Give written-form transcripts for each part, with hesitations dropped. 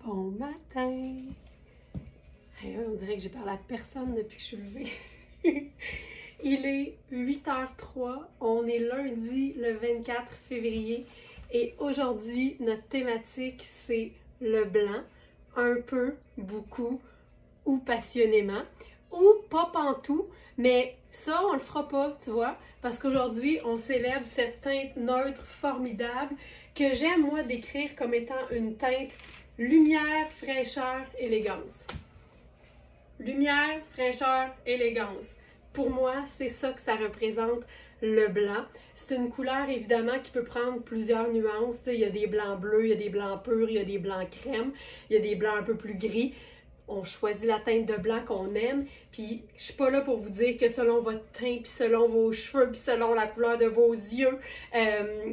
Bon matin! Hey, on dirait que j'ai parlé à personne depuis que je suis levée. Il est 8h03, on est lundi le 24 février et aujourd'hui notre thématique c'est le blanc, un peu, beaucoup ou passionnément ou pas pantoute, mais ça on le fera pas, tu vois, parce qu'aujourd'hui on célèbre cette teinte neutre formidable que j'aime moi décrire comme étant une teinte lumière, fraîcheur, élégance. Lumière, fraîcheur, élégance. Pour moi, c'est ça que ça représente, le blanc. C'est une couleur, évidemment, qui peut prendre plusieurs nuances. Il y a des blancs bleus, il y a des blancs purs, il y a des blancs crème, il y a des blancs un peu plus gris. On choisit la teinte de blanc qu'on aime. Puis, je suis pas là pour vous dire que selon votre teint, puis selon vos cheveux, puis selon la couleur de vos yeux,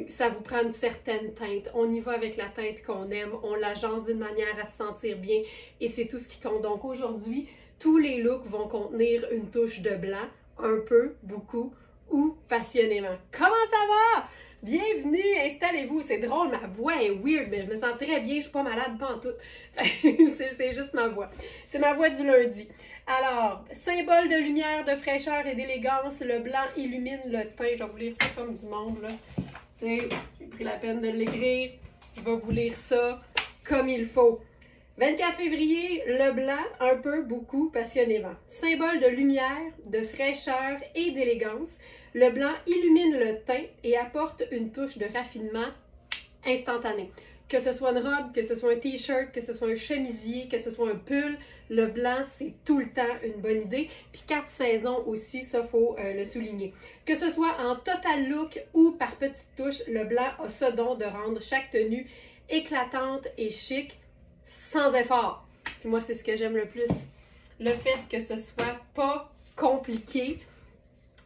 ça vous prend une certaine teinte. On y va avec la teinte qu'on aime. On l'agence d'une manière à se sentir bien. Et c'est tout ce qui compte. Donc, aujourd'hui, tous les looks vont contenir une touche de blanc, un peu, beaucoup ou passionnément. Comment ça va? Bienvenue, installez-vous. C'est drôle, ma voix est weird, mais je me sens très bien, je suis pas malade pantoute. C'est juste ma voix. C'est ma voix du lundi. Alors, symbole de lumière, de fraîcheur et d'élégance, le blanc illumine le teint. Je vais vous lire ça comme du monde, là. Tu sais, j'ai pris la peine de l'écrire. Je vais vous lire ça comme il faut. 24 février, le blanc, un peu, beaucoup, passionnément. Symbole de lumière, de fraîcheur et d'élégance, le blanc illumine le teint et apporte une touche de raffinement instantané. Que ce soit une robe, que ce soit un t-shirt, que ce soit un chemisier, que ce soit un pull, le blanc, c'est tout le temps une bonne idée. Puis 4 saisons aussi, ça, faut le souligner. Que ce soit en total look ou par petites touches, le blanc a ce don de rendre chaque tenue éclatante et chic, sans effort. Puis moi, c'est ce que j'aime le plus. Le fait que ce soit pas compliqué.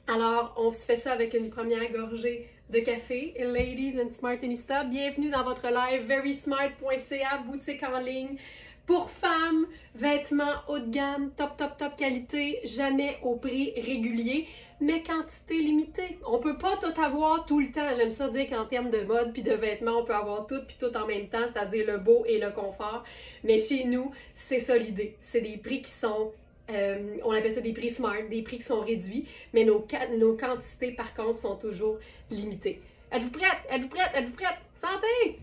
Alors, on se fait ça avec une première gorgée de café. Ladies and Smartinista, bienvenue dans votre live verysmart.ca, boutique en ligne pour femmes, vêtements haut de gamme, top qualité, jamais au prix régulier, mais quantité limitée. On peut pas tout avoir tout le temps. J'aime ça dire qu'en termes de mode puis de vêtements, on peut avoir tout puis tout en même temps, c'est-à-dire le beau et le confort. Mais chez nous, c'est ça l'idée. C'est des prix qui sont, on appelle ça des prix smart, des prix qui sont réduits, mais nos quantités, par contre, sont toujours limitées. Êtes-vous prête? Êtes-vous prête? Êtes-vous prête? Santé!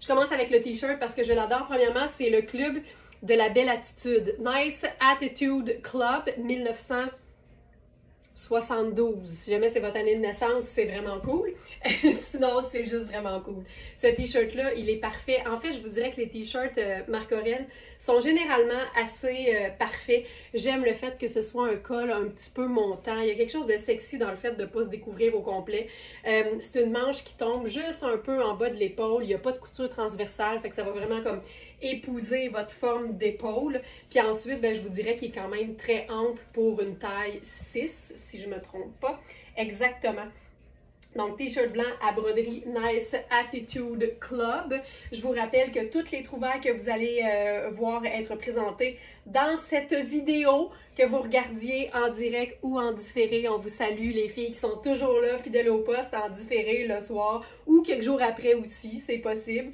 Je commence avec le t-shirt parce que je l'adore. Premièrement, c'est le club de la belle attitude. Nice Attitude Club 1972. Si jamais c'est votre année de naissance, c'est vraiment cool. Sinon, c'est juste vraiment cool. Ce t-shirt-là, il est parfait. En fait, je vous dirais que les t-shirts Marc Aurèle sont généralement assez parfaits. J'aime le fait que ce soit un col un petit peu montant. Il y a quelque chose de sexy dans le fait de ne pas se découvrir au complet. C'est une manche qui tombe juste un peu en bas de l'épaule. Il n'y a pas de couture transversale, fait que ça va vraiment comme épouser votre forme d'épaule. Puis ensuite, ben, je vous dirais qu'il est quand même très ample pour une taille 6, si je ne me trompe pas. Exactement. Donc, t-shirt blanc à broderie Nice Attitude Club. Je vous rappelle que toutes les trouvailles que vous allez voir être présentées dans cette vidéo, que vous regardiez en direct ou en différé, on vous salue les filles qui sont toujours là, fidèles au poste, en différé le soir ou quelques jours après aussi, c'est possible.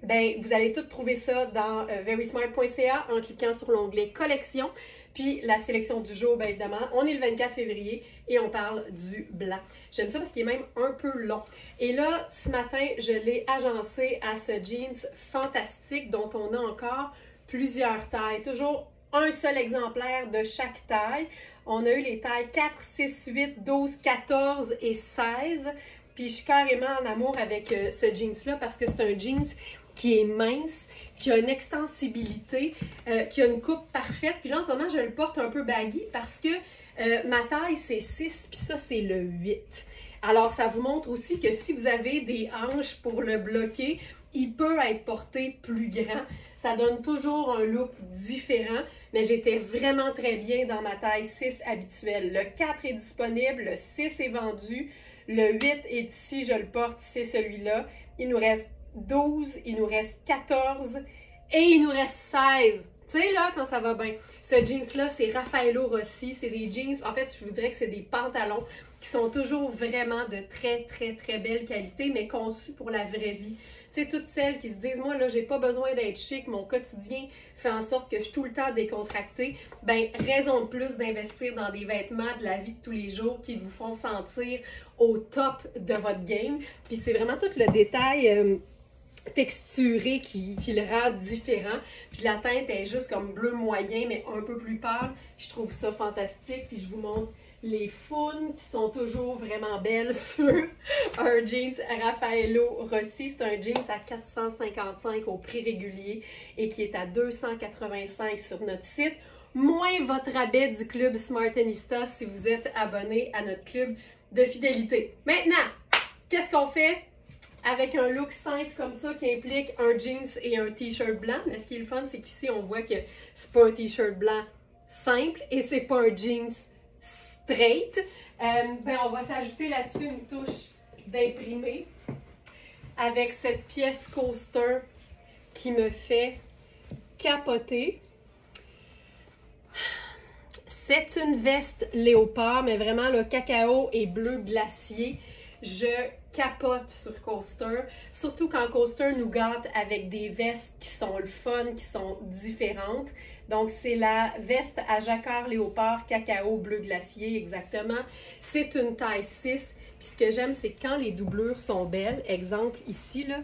Ben, vous allez tout trouver ça dans verysmart.ca en cliquant sur l'onglet collection. Puis la sélection du jour, bien évidemment, on est le 24 février et on parle du blanc. J'aime ça parce qu'il est même un peu long. Et là, ce matin, je l'ai agencé à ce jeans fantastique dont on a encore plusieurs tailles. Toujours un seul exemplaire de chaque taille. On a eu les tailles 4, 6, 8, 12, 14 et 16. Puis je suis carrément en amour avec ce jeans-là parce que c'est un jeans qui est mince, qui a une extensibilité, qui a une coupe parfaite. Puis là, en ce moment, je le porte un peu baggy parce que ma taille, c'est 6, puis ça, c'est le 8. Alors, ça vous montre aussi que si vous avez des hanches pour le bloquer, il peut être porté plus grand. Ça donne toujours un look différent, mais j'étais vraiment très bien dans ma taille 6 habituelle. Le 4 est disponible, le 6 est vendu, le 8 est ici, je le porte, c'est celui-là. Il nous reste 12, il nous reste 14 et il nous reste 16 Tu sais, là, quand ça va bien. Ce jeans-là, c'est Raffaello Rossi. C'est des jeans, en fait, je vous dirais que c'est des pantalons qui sont toujours vraiment de très, très, très belle qualité, mais conçus pour la vraie vie. Tu sais, toutes celles qui se disent, moi, là, j'ai pas besoin d'être chic, mon quotidien fait en sorte que je suis tout le temps décontractée. Ben, raison de plus d'investir dans des vêtements de la vie de tous les jours qui vous font sentir au top de votre game. Puis c'est vraiment tout le détail texturé qui le rend différent. Puis la teinte est juste comme bleu moyen, mais un peu plus pâle. Je trouve ça fantastique. Puis je vous montre les faunes qui sont toujours vraiment belles sur un jeans Raffaello Rossi. C'est un jeans à 455 au prix régulier et qui est à 285 sur notre site. Moins votre rabais du club Smartenista si vous êtes abonné à notre club de fidélité. Maintenant, qu'est-ce qu'on fait avec un look simple comme ça qui implique un jeans et un t-shirt blanc? Mais ce qui est le fun, c'est qu'ici, on voit que c'est pas un t-shirt blanc simple et c'est pas un jeans straight. Ben, on va s'ajouter là-dessus une touche d'imprimé avec cette pièce coaster qui me fait capoter. C'est une veste léopard, mais vraiment le cacao et bleu glacier. Je capote sur Coaster, surtout quand Coaster nous gâte avec des vestes qui sont le fun, qui sont différentes. Donc, c'est la veste à jacquard léopard cacao bleu glacier, exactement. C'est une taille 6. Puis ce que j'aime, c'est quand les doublures sont belles. Exemple, ici, là,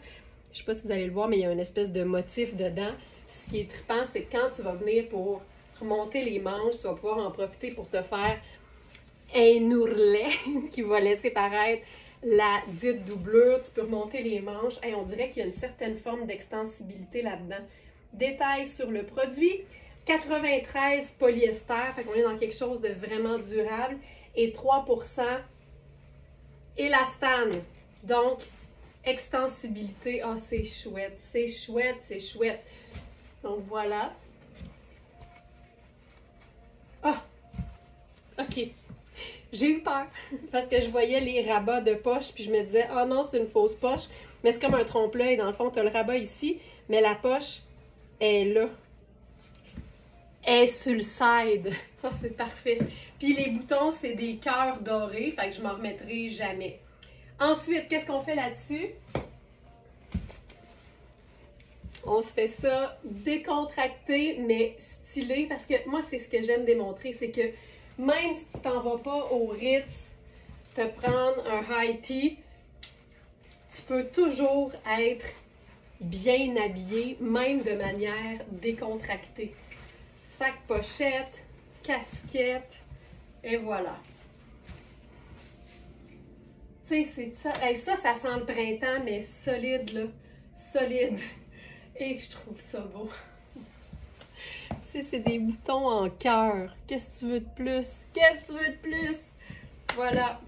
je sais pas si vous allez le voir, mais il y a une espèce de motif dedans. Ce qui est trippant, c'est quand tu vas venir pour remonter les manches, tu vas pouvoir en profiter pour te faire un ourlet qui va laisser paraître la dite doublure. Tu peux remonter les manches. Et on dirait qu'il y a une certaine forme d'extensibilité là-dedans. Détail sur le produit. 93 polyester, fait qu'on est dans quelque chose de vraiment durable. Et 3% élastane. Donc, extensibilité. Ah, c'est chouette, c'est chouette, c'est chouette. Donc, voilà. Ah! OK. J'ai eu peur parce que je voyais les rabats de poche puis je me disais, ah non, c'est une fausse poche. Mais c'est comme un trompe-l'œil. Dans le fond, tu as le rabat ici, mais la poche est là. Elle est sur le side. Oh, c'est parfait. Puis les boutons, c'est des cœurs dorés, fait que je m'en remettrai jamais. Ensuite, qu'est-ce qu'on fait là-dessus? On se fait ça décontracté, mais stylé, parce que moi, c'est ce que j'aime démontrer, c'est que même si tu t'en vas pas au Ritz te prendre un high tea, tu peux toujours être bien habillé, même de manière décontractée. Sac pochette, casquette, et voilà. Tu sais, c'est ça. Hey, ça sent le printemps, mais solide, là. Solide. Et je trouve ça beau. Tu sais, c'est des boutons en cœur. Qu'est-ce que tu veux de plus? Qu'est-ce que tu veux de plus? Voilà.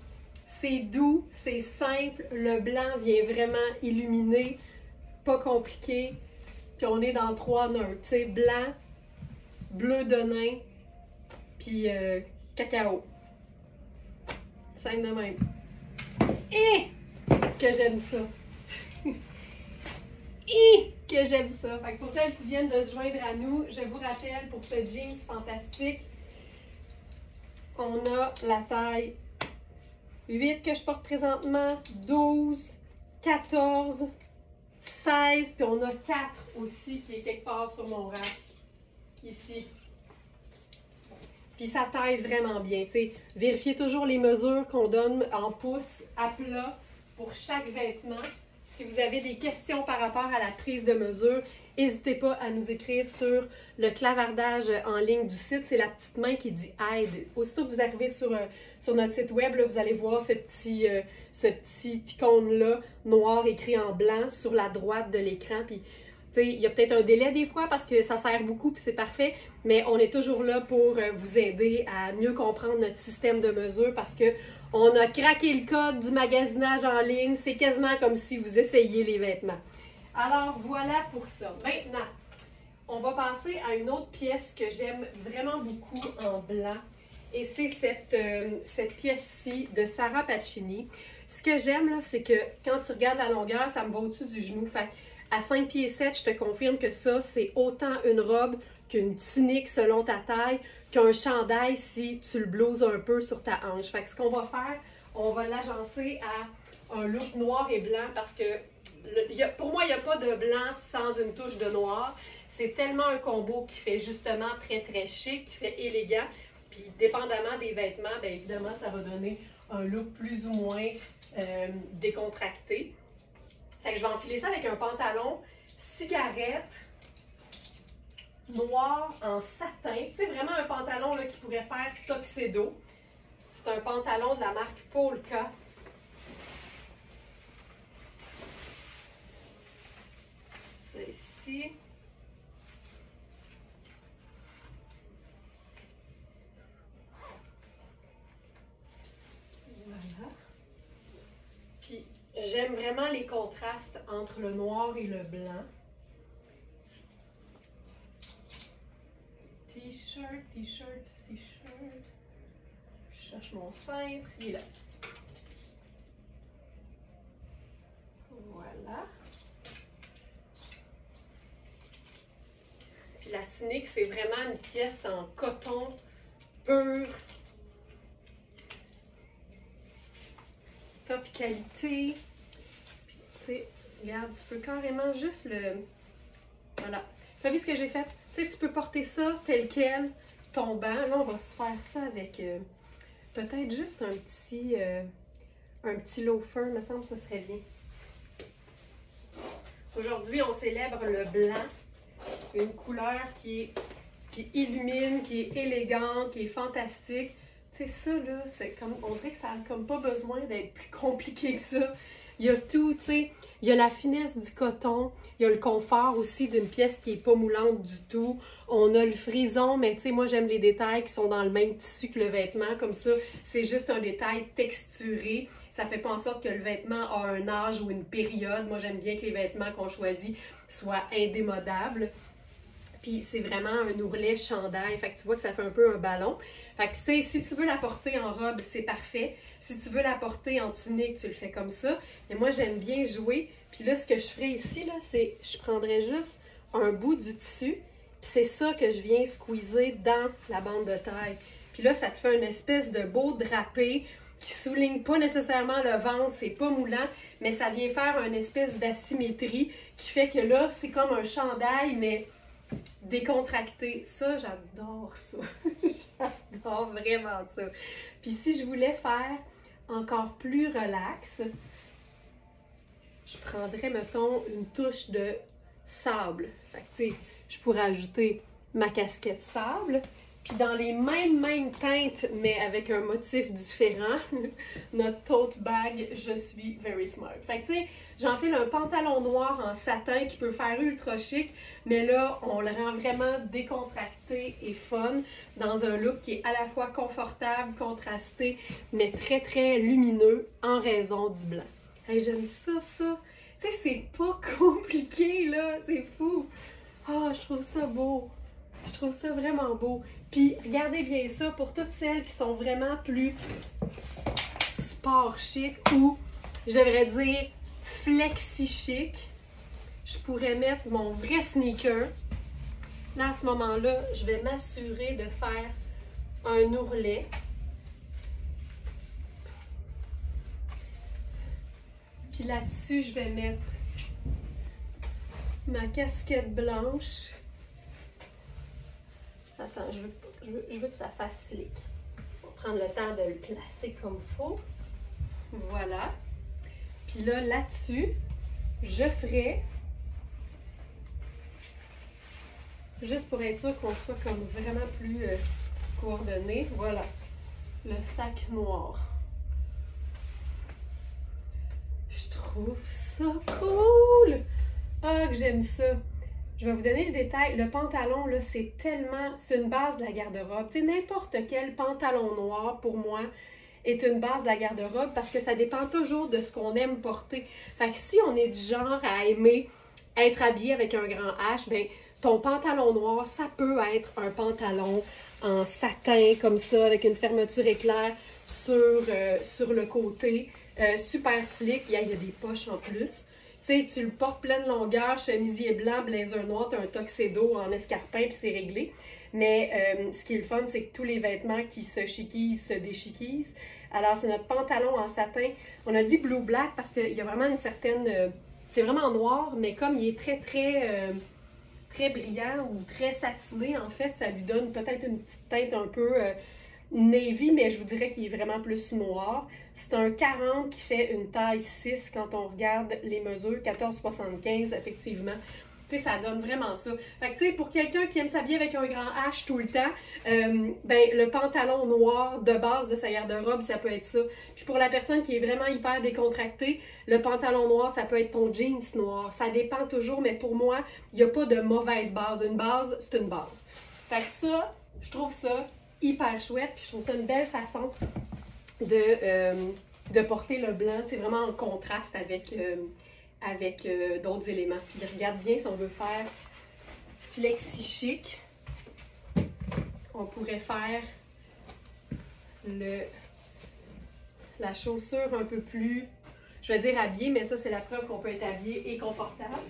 C'est doux, c'est simple. Le blanc vient vraiment illuminer. Pas compliqué. Puis on est dans 3 neutres. Tu sais, blanc, bleu de nain, puis cacao. Simple de même. Et que j'aime ça. Et que j'aime ça. Fait que pour celles qui viennent de se joindre à nous, je vous rappelle pour ce jeans fantastique, on a la taille 8 que je porte présentement, 12, 14, 16, puis on a 4 aussi qui est quelque part sur mon rack, ici. Puis ça taille vraiment bien, tu sais. Vérifiez toujours les mesures qu'on donne en pouces à plat pour chaque vêtement. Si vous avez des questions par rapport à la prise de mesure, n'hésitez pas à nous écrire sur le clavardage en ligne du site. C'est la petite main qui dit « Aide ». Aussitôt que vous arrivez sur notre site web, là, vous allez voir ce petit icône-là, noir écrit en blanc, sur la droite de l'écran. Puis, il y a peut-être un délai des fois parce que ça sert beaucoup puis c'est parfait, mais on est toujours là pour vous aider à mieux comprendre notre système de mesure parce que on a craqué le code du magasinage en ligne. C'est quasiment comme si vous essayiez les vêtements. Alors, voilà pour ça. Maintenant, on va passer à une autre pièce que j'aime vraiment beaucoup en blanc. Et c'est cette pièce-ci de Sarah Pacini. Ce que j'aime, là, c'est que quand tu regardes la longueur, ça me va au-dessus du genou. Fait À 5 pieds 7, je te confirme que ça, c'est autant une robe qu'une tunique selon ta taille, qu'un chandail si tu le blouses un peu sur ta hanche. Fait que ce qu'on va faire, on va l'agencer à un look noir et blanc parce que pour moi, il n'y a pas de blanc sans une touche de noir. C'est tellement un combo qui fait justement très très chic, qui fait élégant. Puis dépendamment des vêtements, bien évidemment, ça va donner un look plus ou moins décontracté. Fait que je vais enfiler ça avec un pantalon cigarette noir en satin. C'est vraiment un pantalon là, qui pourrait faire tuxedo. C'est un pantalon de la marque Polka. C'est ici. Voilà. Puis j'aime vraiment les contrastes entre le noir et le blanc. T-shirt, t-shirt, t-shirt. Je cherche mon cintre, il est là. Voilà. Puis la tunique, c'est vraiment une pièce en coton pur. Top qualité. Puis, tu sais, regarde, tu peux carrément juste le... Voilà. Tu as vu ce que j'ai fait? Tu sais, tu peux porter ça tel quel, tombant. Là, on va se faire ça avec peut-être juste un petit loafer, me semble que ce serait bien. Aujourd'hui, on célèbre le blanc, une couleur qui illumine, qui est élégante, qui est fantastique. Tu sais, ça, là, c'est comme, on dirait que ça n'a comme pas besoin d'être plus compliqué que ça. Il y a tout, tu sais, il y a la finesse du coton, il y a le confort aussi d'une pièce qui n'est pas moulante du tout. On a le frison, mais tu sais, moi, j'aime les détails qui sont dans le même tissu que le vêtement, comme ça, c'est juste un détail texturé. Ça ne fait pas en sorte que le vêtement a un âge ou une période. Moi, j'aime bien que les vêtements qu'on choisit soient indémodables. Puis c'est vraiment un ourlet chandail. Fait que tu vois que ça fait un peu un ballon. Fait que tu sais, si tu veux la porter en robe, c'est parfait. Si tu veux la porter en tunique, tu le fais comme ça. Mais moi, j'aime bien jouer. Puis là, ce que je ferais ici, là, c'est je prendrais juste un bout du tissu. Puis c'est ça que je viens squeezer dans la bande de taille. Puis là, ça te fait une espèce de beau drapé qui souligne pas nécessairement le ventre, c'est pas moulant, mais ça vient faire une espèce d'asymétrie qui fait que là, c'est comme un chandail, mais décontracté. Ça, j'adore ça. J'adore vraiment ça. Puis si je voulais faire encore plus relax, je prendrais, mettons, une touche de sable. Fait que, tu sais, je pourrais ajouter ma casquette sable. Puis dans les mêmes teintes, mais avec un motif différent, notre tote bag, je suis very smart. Fait que tu sais, j'enfile un pantalon noir en satin qui peut faire ultra chic, mais là, on le rend vraiment décontracté et fun dans un look qui est à la fois confortable, contrasté, mais très très lumineux en raison du blanc. Hey, j'aime ça, ça. Tu sais, c'est pas compliqué, là, c'est fou. Ah, je trouve ça beau. Je trouve ça vraiment beau. Puis, regardez bien ça, pour toutes celles qui sont vraiment plus sport chic ou, je devrais dire, flexi chic, je pourrais mettre mon vrai sneaker. Là, à ce moment-là, je vais m'assurer de faire un ourlet. Puis là-dessus, je vais mettre ma casquette blanche. Attends, je veux que ça fasse slick. On va prendre le temps de le placer comme il faut. Voilà. Puis là, là-dessus, je ferai, juste pour être sûr qu'on soit comme vraiment plus coordonné, voilà, le sac noir. Je trouve ça cool! Ah, que j'aime ça! Je vais vous donner le détail. Le pantalon, là, c'est une base de la garde-robe. Tu sais, n'importe quel pantalon noir, pour moi, est une base de la garde-robe parce que ça dépend toujours de ce qu'on aime porter. Fait que si on est du genre à aimer être habillé avec un grand H, ben ton pantalon noir, ça peut être un pantalon en satin, comme ça, avec une fermeture éclair sur le côté. Super slick. Il y a des poches en plus. sais, tu le portes pleine longueur, chemisier blanc, blazer noir, tu as un tuxedo en escarpin, puis c'est réglé. Mais ce qui est le fun, c'est que tous les vêtements qui se chiquisent se déchiquisent. Alors, c'est notre pantalon en satin. On a dit blue black parce qu'il y a vraiment une certaine... c'est vraiment noir, mais comme il est très brillant ou très satiné, en fait, ça lui donne peut-être une petite teinte un peu navy, mais je vous dirais qu'il est vraiment plus noir. C'est un 40 qui fait une taille 6 quand on regarde les mesures, 14,75 effectivement. Tu sais, ça donne vraiment ça. Fait que tu sais, pour quelqu'un qui aime s'habiller avec un grand H tout le temps, ben le pantalon noir de base de sa garde-robe, ça peut être ça. Puis pour la personne qui est vraiment hyper décontractée, le pantalon noir, ça peut être ton jeans noir. Ça dépend toujours, mais pour moi, il n'y a pas de mauvaise base. Une base, c'est une base. Fait que ça, je trouve ça hyper chouette, puis je trouve ça une belle façon de porter le blanc, c'est vraiment en contraste avec d'autres éléments. Puis regarde bien, si on veut faire flexi chic, on pourrait faire la chaussure un peu plus, je vais dire habillée, mais ça c'est la preuve qu'on peut être habillé et confortable.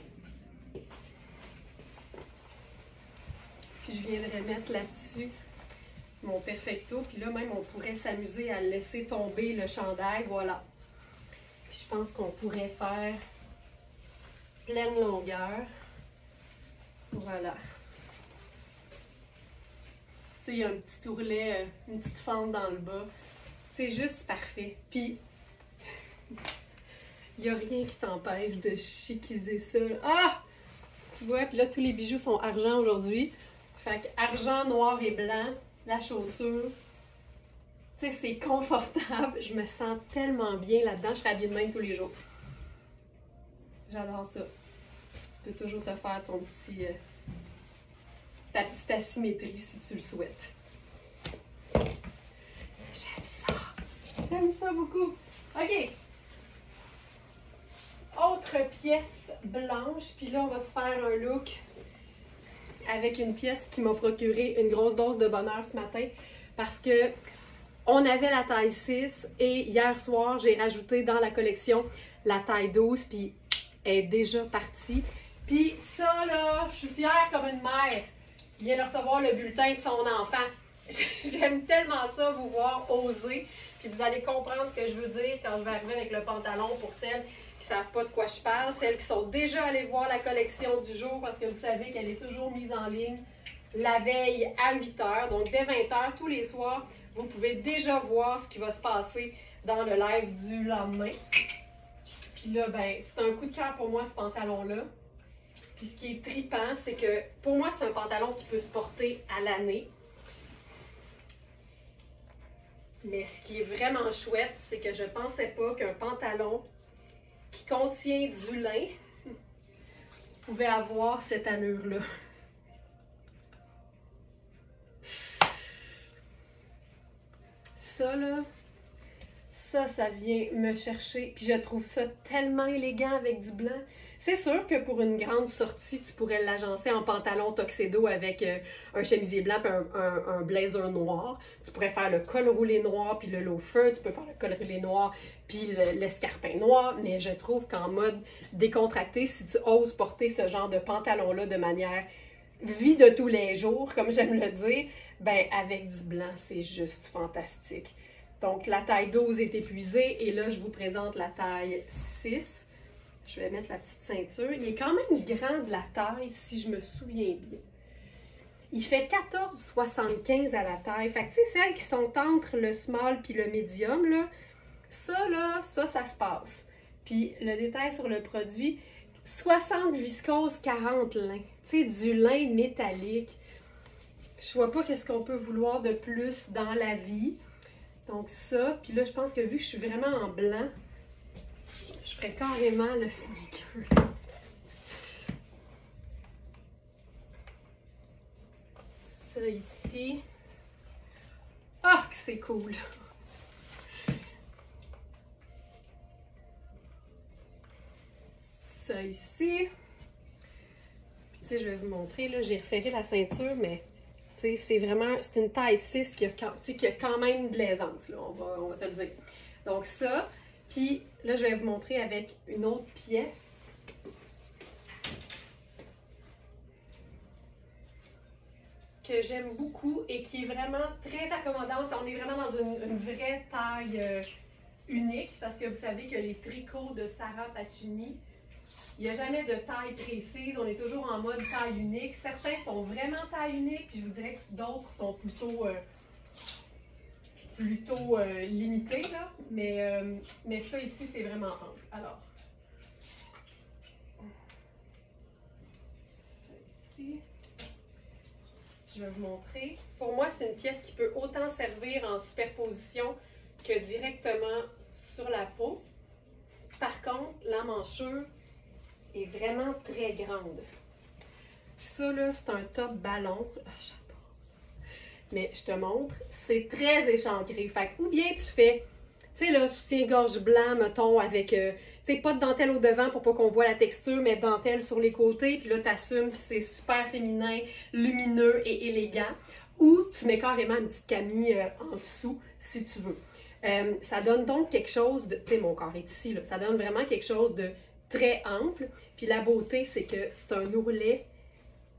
Puis je viendrai mettre là-dessus mon perfecto, puis là même on pourrait s'amuser à laisser tomber le chandail, voilà. Puis je pense qu'on pourrait faire pleine longueur, voilà. Tu sais, il y a un petit ourlet, une petite fente dans le bas, c'est juste parfait. Puis il n'y a rien qui t'empêche de chiquiser ça, là. Ah! Tu vois, puis là tous les bijoux sont argent aujourd'hui, fait que argent, noir et blanc. La chaussure, tu sais, c'est confortable. Je me sens tellement bien là-dedans. Je serais habillée de même tous les jours. J'adore ça. Tu peux toujours te faire ton petit, ta petite asymétrie si tu le souhaites. J'aime ça. J'aime ça beaucoup. OK. Autre pièce blanche. Puis là, on va se faire un look avec une pièce qui m'a procuré une grosse dose de bonheur ce matin parce que on avait la taille 6 et hier soir, j'ai rajouté dans la collection la taille 12 puis elle est déjà partie. Puis ça là, je suis fière comme une mère qui vient de recevoir le bulletin de son enfant. J'aime tellement ça, vous voir oser. Puis vous allez comprendre ce que je veux dire quand je vais arriver avec le pantalon pour celles qui ne savent pas de quoi je parle, celles qui sont déjà allées voir la collection du jour parce que vous savez qu'elle est toujours mise en ligne la veille à 8 h. Donc dès 20 h tous les soirs, vous pouvez déjà voir ce qui va se passer dans le live du lendemain. Puis là, ben, c'est un coup de cœur pour moi ce pantalon-là. Puis ce qui est trippant, c'est que pour moi, c'est un pantalon qui peut se porter à l'année. Mais ce qui est vraiment chouette, c'est que je ne pensais pas qu'un pantalon qui contient du lin pouvait avoir cette allure-là. Ça, là, ça vient me chercher. Puis je trouve ça tellement élégant avec du blanc. C'est sûr que pour une grande sortie, tu pourrais l'agencer en pantalon tuxedo avec un chemisier blanc et un blazer noir. Tu pourrais faire le col roulé noir puis le loafer. Tu peux faire le col roulé noir puis l'escarpin noir. Mais je trouve qu'en mode décontracté, si tu oses porter ce genre de pantalon-là de manière vie de tous les jours, comme j'aime le dire, ben avec du blanc, c'est juste fantastique. Donc la taille 12 est épuisée et là, je vous présente la taille 6. Je vais mettre la petite ceinture. Il est quand même grand de la taille, si je me souviens bien. Il fait 14,75 à la taille. Fait que, tu sais, celles qui sont entre le small puis le medium, là, ça se passe. Puis, le détail sur le produit, 60 viscose, 40 lin. Tu sais, du lin métallique. Je vois pas qu'est-ce qu'on peut vouloir de plus dans la vie. Donc, ça. Puis là, je pense que vu que je suis vraiment en blanc, je ferais carrément le sneaker. Ça ici. Ah, que c'est cool! Ça ici. Puis, tu sais, je vais vous montrer, là, j'ai resserré la ceinture, mais tu sais, c'est vraiment, c'est une taille 6 qui a quand même de l'aisance, là, on va se le dire. Donc ça. Puis là, je vais vous montrer avec une autre pièce. que j'aime beaucoup et qui est vraiment très accommodante. On est vraiment dans une vraie taille unique parce que vous savez que les tricots de Sarah Pacini, il n'y a jamais de taille précise. On est toujours en mode taille unique. Certains sont vraiment taille unique, puis je vous dirais que d'autres sont plutôt limités, là. Mais ça ici, c'est vraiment ample. Alors, ça ici. Je vais vous montrer. Pour moi, c'est une pièce qui peut autant servir en superposition que directement sur la peau. Par contre, la manchure est vraiment très grande. Ça, là, c'est un top ballon. Ah, j'adore ça. Mais je te montre, c'est très échancré. Fait que, ou bien tu fais, tu sais, là, soutien-gorge blanc, mettons, avec, tu sais, pas de dentelle au devant pour pas qu'on voit la texture, mais dentelle sur les côtés. Puis là, t'assumes, c'est super féminin, lumineux et élégant. Ou tu mets carrément une petite camille en dessous, si tu veux. Ça donne donc quelque chose de, tu sais, mon corps est ici, là. Ça donne vraiment quelque chose de très ample. Puis la beauté, c'est que c'est un ourlet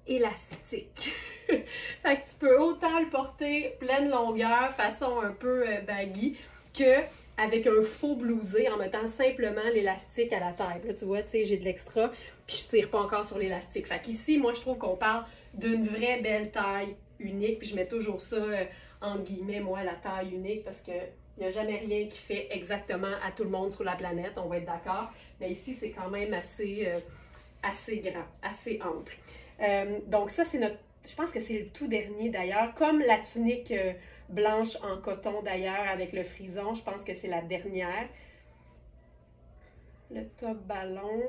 élastique. Fait que tu peux autant le porter pleine longueur, façon un peu baggy, que avec un faux blousé en mettant simplement l'élastique à la taille. Là, tu vois, tu sais, j'ai de l'extra, puis je tire pas encore sur l'élastique. Fait qu'ici, moi, je trouve qu'on parle d'une vraie belle taille unique, puis je mets toujours ça entre guillemets, moi, la taille unique, parce que il n'y a jamais rien qui fait exactement à tout le monde sur la planète, on va être d'accord. Mais ici, c'est quand même assez grand, assez ample. Donc ça, c'est notre, je pense que c'est le tout dernier d'ailleurs, comme la tunique blanche en coton d'ailleurs avec le frison, je pense que c'est la dernière. Le top ballon.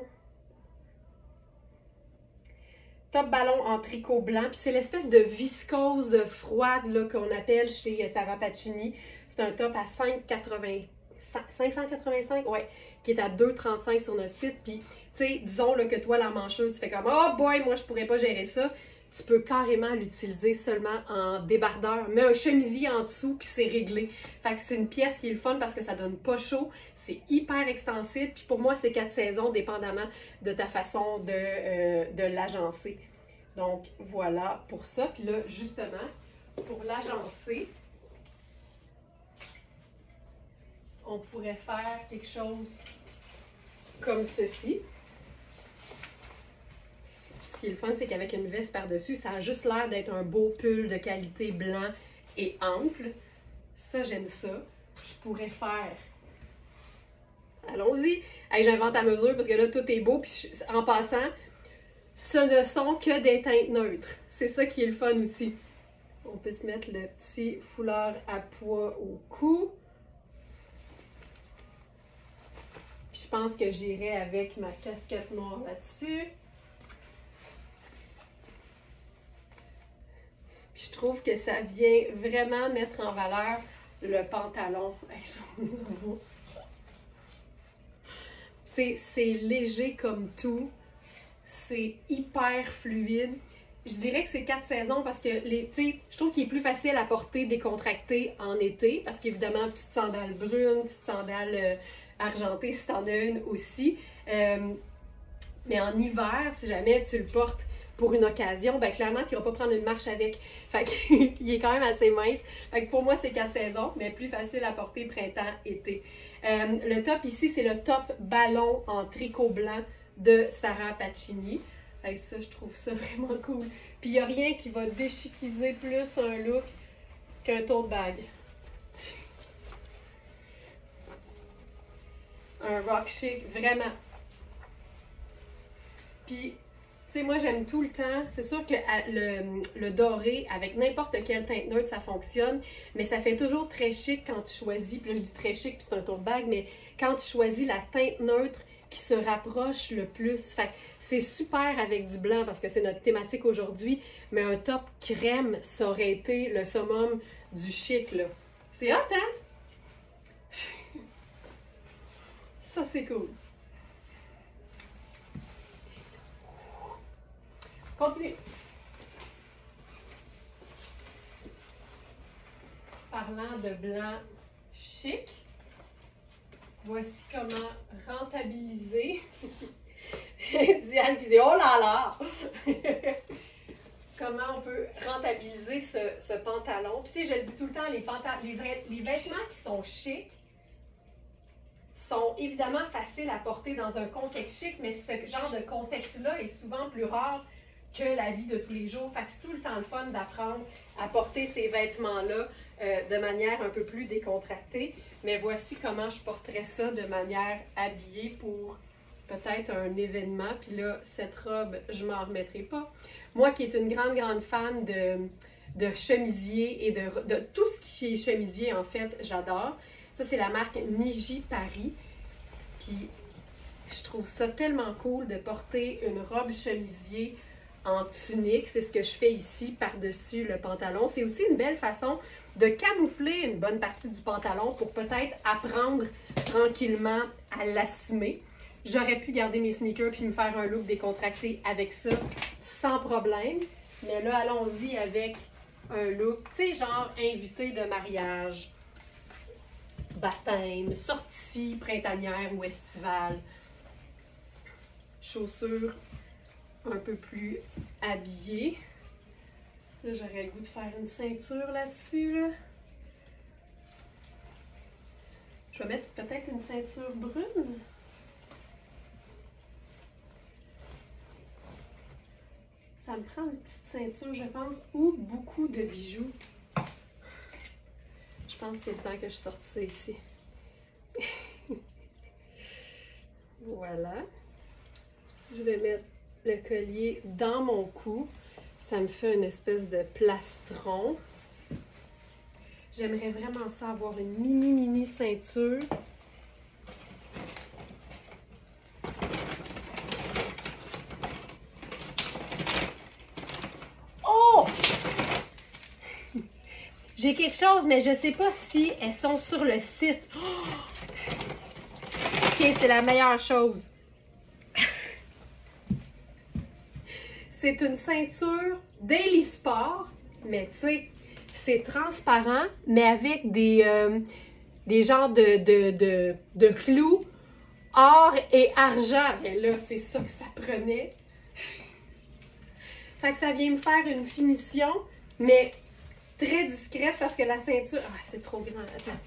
Top ballon en tricot blanc, puis c'est l'espèce de viscose froide là qu'on appelle chez Sarah Pacini. C'est un top à 585, ouais, qui est à 2,35 sur notre site. Puis, tu sais, disons là, que toi, la mancheuse, tu fais comme « Oh boy, moi, je pourrais pas gérer ça ». Tu peux carrément l'utiliser seulement en débardeur. Mets un chemisier en dessous, puis c'est réglé. Fait que c'est une pièce qui est le fun parce que ça donne pas chaud. C'est hyper extensible. Puis pour moi, c'est 4 saisons, dépendamment de ta façon de l'agencer. Donc, voilà pour ça. Puis là, justement, pour l'agencer, on pourrait faire quelque chose comme ceci. Ce qui est le fun, c'est qu'avec une veste par-dessus, ça a juste l'air d'être un beau pull de qualité blanc et ample. Ça, j'aime ça. Je pourrais faire... Allons-y! Hey, j'invente à mesure parce que là, tout est beau. Puis en passant, ce ne sont que des teintes neutres. C'est ça qui est le fun aussi. On peut se mettre le petit foulard à pois au cou. Puis je pense que j'irai avec ma casquette noire là-dessus. Puis je trouve que ça vient vraiment mettre en valeur le pantalon. Tu sais, c'est léger comme tout. C'est hyper fluide. Je dirais que c'est 4 saisons parce que je trouve qu'il est plus facile à porter décontracté en été. Parce qu'évidemment, petite sandale brune, petite sandale argentée si t'en as une aussi. Mais en hiver, si jamais tu le portes pour une occasion, ben clairement, tu ne vas pas prendre une marche avec. Fait qu'il est quand même assez mince. Fait que pour moi, c'est 4 saisons, mais plus facile à porter printemps-été. Le top ici, c'est le top ballon en tricot blanc de Sarah Pacini. Fait que ça, je trouve ça vraiment cool. Puis il n'y a rien qui va déchiquiser plus un look qu'un tote bag. Un rock chic, vraiment. Puis, tu sais, moi, j'aime tout le temps. C'est sûr que le doré, avec n'importe quelle teinte neutre, ça fonctionne. Mais ça fait toujours très chic quand tu choisis. Puis là, je dis très chic, puis c'est un tote bag. Mais quand tu choisis la teinte neutre qui se rapproche le plus. Fait que c'est super avec du blanc parce que c'est notre thématique aujourd'hui. Mais un top crème, ça aurait été le summum du chic, là. C'est hot, hein? Ça, c'est cool. Continue. Parlant de blanc chic, voici comment rentabiliser Diane qui dit « Oh là là! » Comment on peut rentabiliser ce pantalon. Puis tu sais, je le dis tout le temps, les vêtements qui sont chics sont évidemment faciles à porter dans un contexte chic, mais ce genre de contexte-là est souvent plus rare que la vie de tous les jours. Fait que c'est tout le temps le fun d'apprendre à porter ces vêtements-là de manière un peu plus décontractée. Mais voici comment je porterais ça de manière habillée pour peut-être un événement. Puis là, cette robe, je m'en remettrai pas. Moi qui est une grande fan de chemisier et de tout ce qui est chemisier, en fait, j'adore. Ça, c'est la marque Niji Paris. Puis, je trouve ça tellement cool de porter une robe chemisier en tunique. C'est ce que je fais ici par-dessus le pantalon. C'est aussi une belle façon de camoufler une bonne partie du pantalon pour peut-être apprendre tranquillement à l'assumer. J'aurais pu garder mes sneakers puis me faire un look décontracté avec ça sans problème. Mais là, allons-y avec un look, tu sais, genre invité de mariage, baptême, sortie printanière ou estivale. Chaussures un peu plus habillées. Là, j'aurais le goût de faire une ceinture là-dessus. Là. Je vais mettre peut-être une ceinture brune. Ça me prend une petite ceinture, je pense, ou beaucoup de bijoux. Je pense que c'est le temps que je sorte ça ici. Voilà. Je vais mettre le collier dans mon cou. Ça me fait une espèce de plastron. J'aimerais vraiment ça avoir une mini ceinture. Oh! J'ai quelque chose, mais je ne sais pas si elles sont sur le site. Oh! Ok, c'est la meilleure chose. C'est une ceinture Daily Sport, mais tu sais, c'est transparent, mais avec des genres de clous or et argent. Et là, c'est ça que ça prenait. Fait que ça vient me faire une finition, mais très discrète parce que la ceinture... Ah, c'est trop grand. Attends.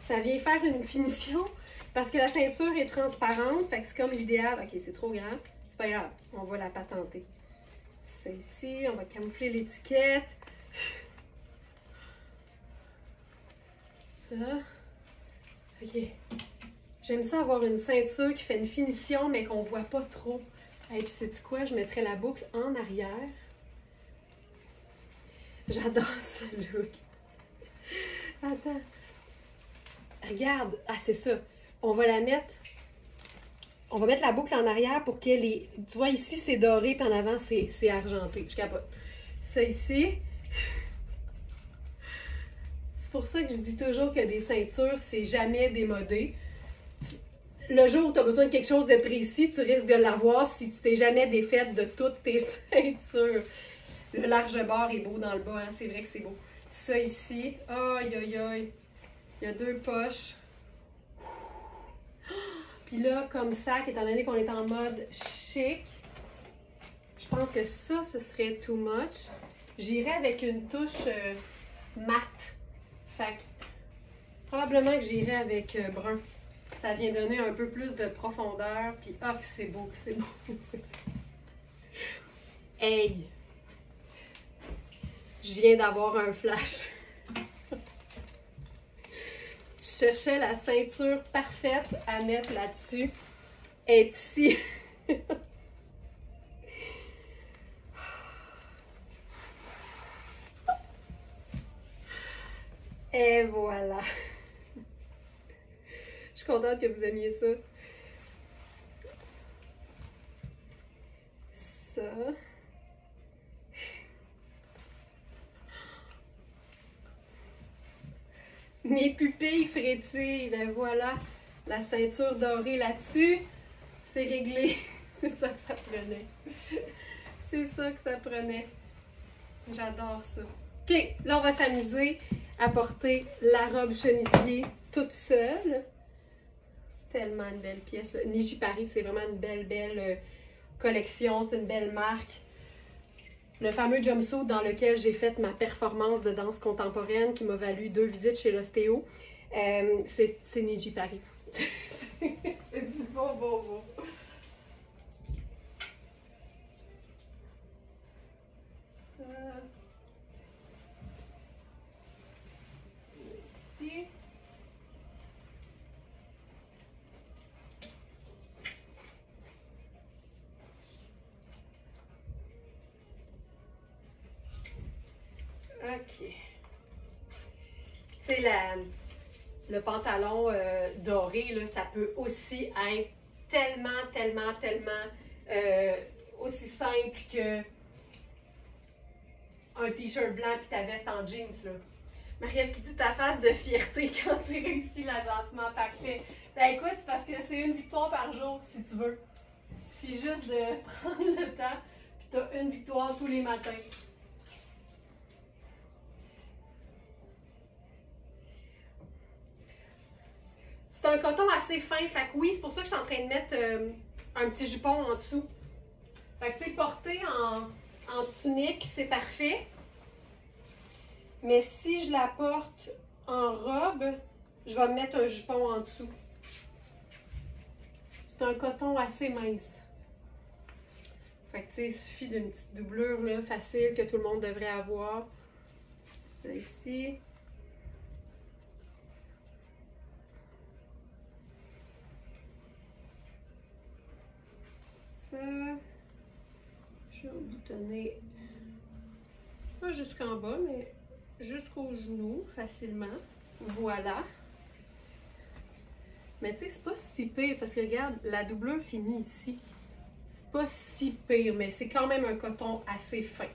Ça vient faire une finition parce que la ceinture est transparente. Fait que c'est comme l'idéal. Ok, c'est trop grand. C'est pas grave. On va la patenter. C'est ici. On va camoufler l'étiquette. Ça. Ok. J'aime ça avoir une ceinture qui fait une finition, mais qu'on voit pas trop. Et puis, sais-tu quoi? Je mettrais la boucle en arrière. J'adore ce look. Attends. Regarde. Ah, c'est ça. On va la mettre... On va mettre la boucle en arrière pour qu'elle ait... Tu vois, ici, c'est doré, puis en avant, c'est argenté. Je capote. Ça ici... C'est pour ça que je dis toujours que des ceintures, c'est jamais démodé. Le jour où tu as besoin de quelque chose de précis, tu risques de l'avoir si tu t'es jamais défaite de toutes tes ceintures. Le large bord est beau dans le bas, hein? C'est vrai que c'est beau. Ça ici, aïe aïe aïe, il y a deux poches. Puis là, comme sac, étant donné qu'on est en mode chic, je pense que ça, ce serait too much. J'irais avec une touche mat. Fait que, probablement que j'irais avec brun. Ça vient donner un peu plus de profondeur. Puis, ah, que c'est beau, que c'est beau. Hey! Je viens d'avoir un flash. Je cherchais la ceinture parfaite à mettre là-dessus. Elle est ici. Et voilà. Je suis contente que vous aimiez ça. Ça. Mes pupilles frétillent. Ben voilà, la ceinture dorée là-dessus. C'est réglé. C'est ça que ça prenait. C'est ça que ça prenait. J'adore ça. OK, là, on va s'amuser à porter la robe chemisier toute seule. tellement une belle pièce. Là. Niji Paris, c'est vraiment une belle collection. C'est une belle marque. Le fameux jumpsuit dans lequel j'ai fait ma performance de danse contemporaine qui m'a valu 2 visites chez l'ostéo, c'est Niji Paris. C'est du beau. Ça. Ici. OK. Tu sais, le pantalon doré, là, ça peut aussi être tellement aussi simple que un t-shirt blanc puis ta veste en jeans, là. Marie-Ève qui dit ta face de fierté quand tu réussis l'agencement parfait. Ben écoute, c'est parce que c'est une victoire par jour, si tu veux. Il suffit juste de prendre le temps, puis tu as une victoire tous les matins. C'est un coton assez fin, fait que oui, c'est pour ça que je suis en train de mettre un petit jupon en dessous. Fait que tu sais, porter en tunique, c'est parfait. Mais si je la porte en robe, je vais mettre un jupon en dessous. C'est un coton assez mince. Fait que tu sais, il suffit d'une petite doublure là, facile que tout le monde devrait avoir. Celle-ci. Ça. Je vais boutonner pas jusqu'en bas, mais jusqu'au genou, facilement. Voilà. Mais tu sais, c'est pas si pire, parce que regarde, la doublure finit ici. C'est pas si pire, mais c'est quand même un coton assez fin.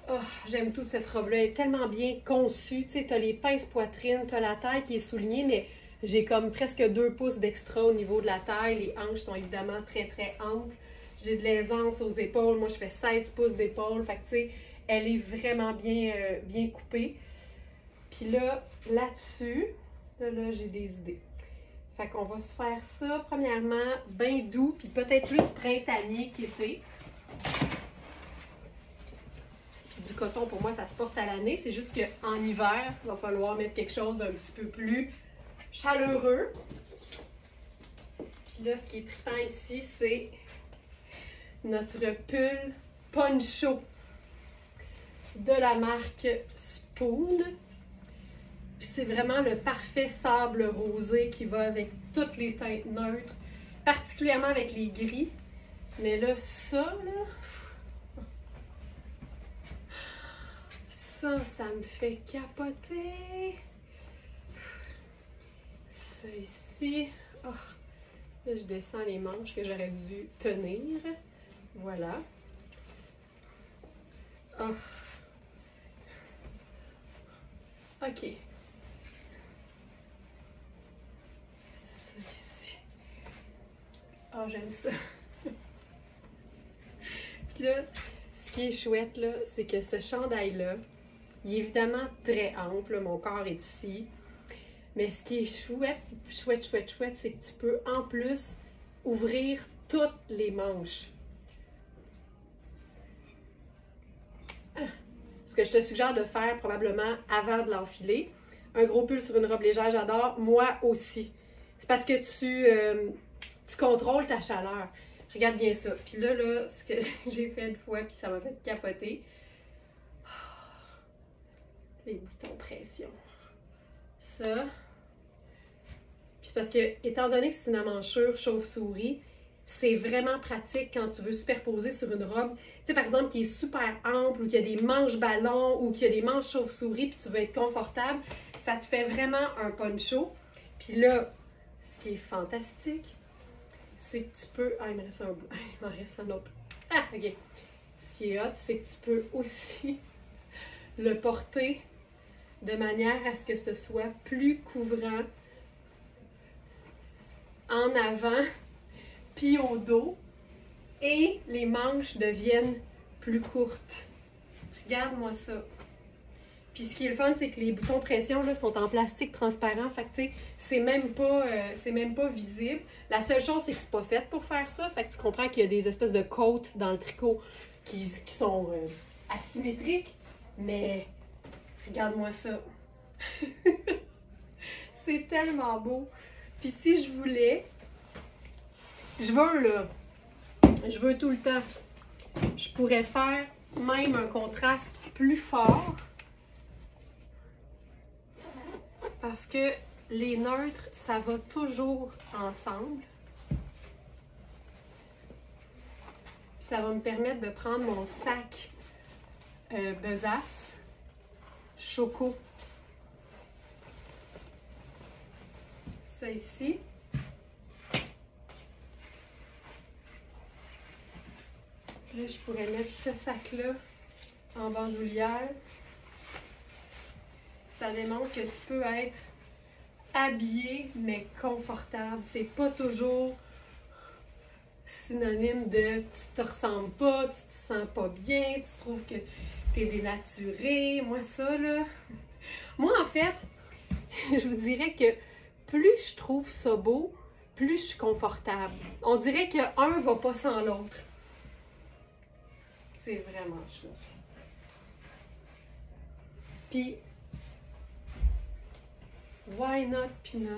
Oh, j'aime toute cette robe-là, elle est tellement bien conçue. Tu sais, t'as les pinces poitrine, t'as la taille qui est soulignée, mais j'ai comme presque 2 pouces d'extra au niveau de la taille. Les hanches sont évidemment très amples. J'ai de l'aisance aux épaules. Moi, je fais 16 pouces d'épaule. Fait que tu sais, elle est vraiment bien coupée. Puis là, là-dessus, là, j'ai des idées. Fait qu'on va se faire ça, premièrement, bien doux, puis peut-être plus printanier qu'été. Puis du coton, pour moi, ça se porte à l'année. C'est juste qu'en hiver, il va falloir mettre quelque chose d'un petit peu plus chaleureux. Puis là, ce qui est trippant ici, c'est notre pull poncho de la marque Spoon. Puis c'est vraiment le parfait sable rosé qui va avec toutes les teintes neutres, particulièrement avec les gris. Mais là, ça me fait capoter. Ça ici. Oh, là, je descends les manches que j'aurais dû tenir. Voilà. Oh. OK. Ça ici. Oh, j'aime ça. Puis là, ce qui est chouette, là, c'est que ce chandail-là, il est évidemment très ample. Mon corps est ici. Mais ce qui est chouette, c'est que tu peux en plus ouvrir toutes les manches. Ce que je te suggère de faire probablement avant de l'enfiler. Un gros pull sur une robe légère, j'adore. Moi aussi. C'est parce que tu contrôles ta chaleur. Regarde bien ça. Puis là, ce que j'ai fait une fois, puis ça m'a fait capoter. Les boutons pression. Ça. Puis c'est parce que, étant donné que c'est une amanchure chauve-souris, c'est vraiment pratique quand tu veux superposer sur une robe. Tu sais, par exemple, qui est super ample ou qui a des manches ballons ou qui a des manches chauve-souris puis tu veux être confortable, ça te fait vraiment un poncho. Puis là, ce qui est fantastique, c'est que tu peux... Ah, il me reste un bout. Il m'en reste un autre. Ah, OK. Ce qui est hot, c'est que tu peux aussi le porter de manière à ce que ce soit plus couvrant en avant puis au dos, et les manches deviennent plus courtes. Regarde-moi ça. Puis ce qui est le fun, c'est que les boutons pression là, sont en plastique transparent. Fait que tu sais, c'est même pas visible. La seule chose, c'est que c'est pas fait pour faire ça. Fait que tu comprends qu'il y a des espèces de côtes dans le tricot qui sont asymétriques. Mais regarde-moi ça. C'est tellement beau. Puis si je voulais, je veux tout le temps. Je pourrais faire même un contraste plus fort. Parce que les neutres, ça va toujours ensemble. Ça va me permettre de prendre mon sac besace choco. Ça ici. Puis là, je pourrais mettre ce sac-là en bandoulière. Ça démontre que tu peux être habillé, mais confortable. C'est pas toujours synonyme de tu te ressembles pas, tu te sens pas bien, tu trouves que t'es dénaturé. Moi, ça, là... Moi, en fait, je vous dirais que plus je trouve ça beau, plus je suis confortable. On dirait qu'un va pas sans l'autre. C'est vraiment chouette. Puis, why not peanut?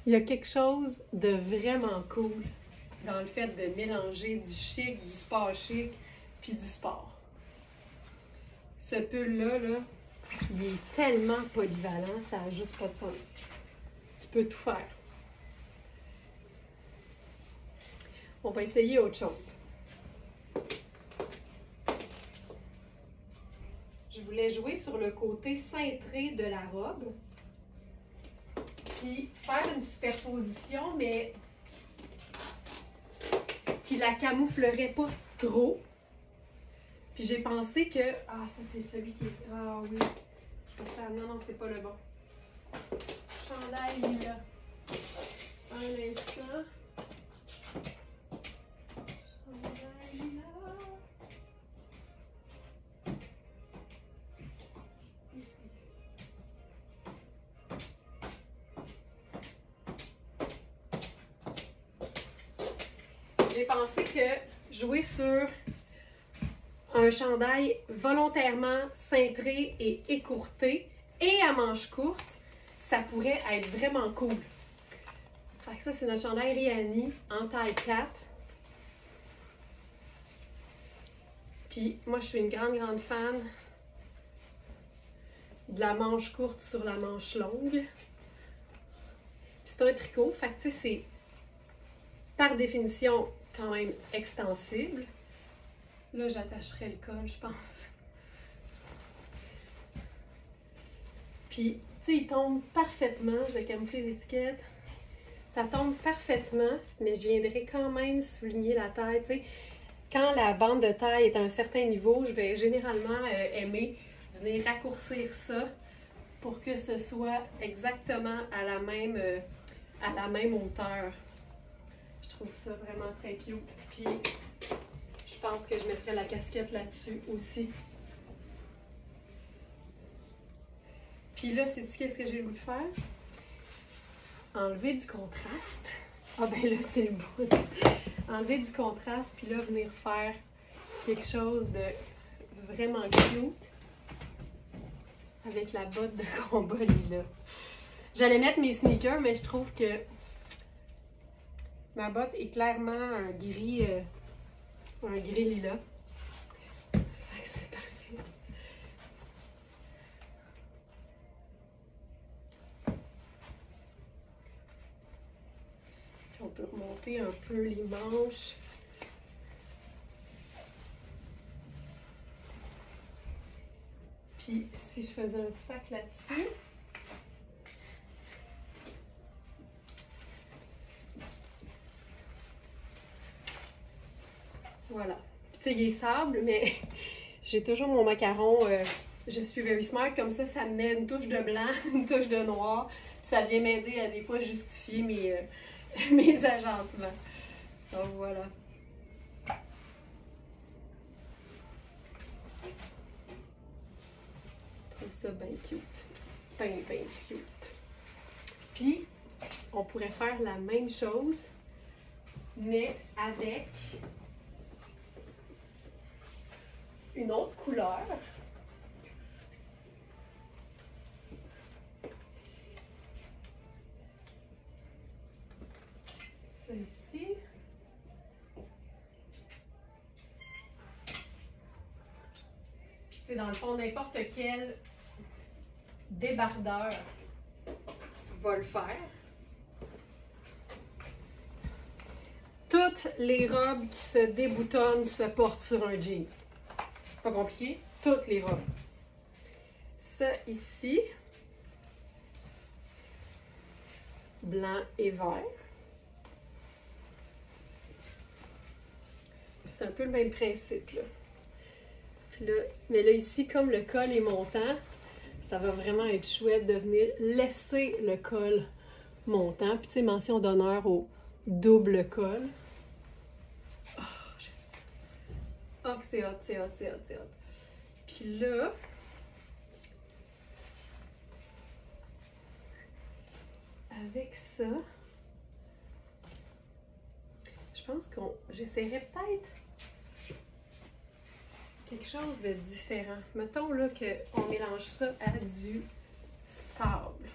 Il y a quelque chose de vraiment cool dans le fait de mélanger du chic, du sport chic, puis du sport. Ce pull-là, là, il est tellement polyvalent, ça n'a juste pas de sens. Tu peux tout faire. On va essayer autre chose. Je voulais jouer sur le côté cintré de la robe. Puis faire une superposition, mais qui la camouflerait pas trop. Puis j'ai pensé que... Ah, ça c'est celui qui est... Ah oui. Non, non, c'est pas le bon. Chandail lilas. Un instant. Chandail lilas. J'ai pensé que jouer sur un chandail volontairement cintré et écourté et à manches courtes, ça pourrait être vraiment cool. Fait que ça, c'est notre chandail Rihanni en taille 4. Puis moi, je suis une grande fan de la manche courte sur la manche longue. Puis c'est un tricot, fait que tu sais, c'est par définition quand même extensible. Là, j'attacherai le col, je pense. Puis, tu sais, il tombe parfaitement. Je vais camoufler l'étiquette. Ça tombe parfaitement, mais je viendrai quand même souligner la taille. Tu sais, quand la bande de taille est à un certain niveau, je vais généralement aimer venir raccourcir ça pour que ce soit exactement à la même hauteur. Je trouve ça vraiment très cute. Puis, je pense que je mettrai la casquette là-dessus aussi. Puis là, sais-tu qu'est-ce que j'ai le goût de faire? Enlever du contraste. Ah ben là, c'est le bout. Enlever du contraste, puis là, venir faire quelque chose de vraiment cute avec la botte de combat lila. J'allais mettre mes sneakers, mais je trouve que ma botte est clairement un gris lilas. C'est parfait. Puis on peut remonter un peu les manches. Puis si je faisais un sac là-dessus, voilà. Tu sais, il est sable, mais j'ai toujours mon macaron. Je suis very smart. Comme ça me met une touche de blanc, une touche de noir. Puis ça vient m'aider à des fois justifier mes agencements. Donc voilà. ça bien cute. Bien, bien cute. Puis, on pourrait faire la même chose, mais avec une autre couleur. Celle-ci. Puis c'est dans le fond n'importe quel débardeur va le faire. Toutes les robes qui se déboutonnent se portent sur un jeans. Pas compliqué, toutes les robes. Ça ici, blanc et vert. C'est un peu le même principe, là. Puis là, mais là, ici, comme le col est montant, ça va vraiment être chouette de venir laisser le col montant. Puis, tu sais, mention d'honneur au double col. Oh, j'aime ça. Oh, que c'est hot, c'est hot, c'est hot, c'est hot. Puis là, avec ça, je pense j'essaierai peut-être quelque chose de différent. Mettons là qu'on mélange ça à du sable.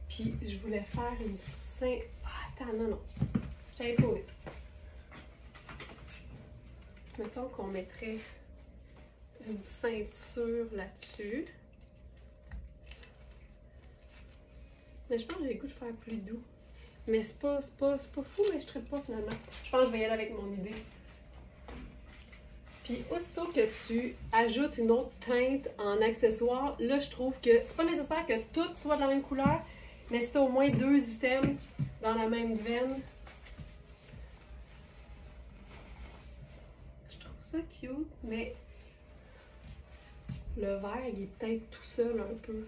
Puis je voulais faire une attends, non. J'avais pas vite. Mettons qu'on mettrait une ceinture là-dessus. Mais je pense que j'ai le goût de faire plus doux. Mais c'est pas fou, mais je ne pas finalement. Je pense que je vais y aller avec mon idée. Puis aussitôt que tu ajoutes une autre teinte en accessoire, là je trouve que c'est pas nécessaire que tout soit de la même couleur, mais c'est au moins 2 items dans la même veine. Je trouve ça cute, mais le vert il est peut-être tout seul un peu.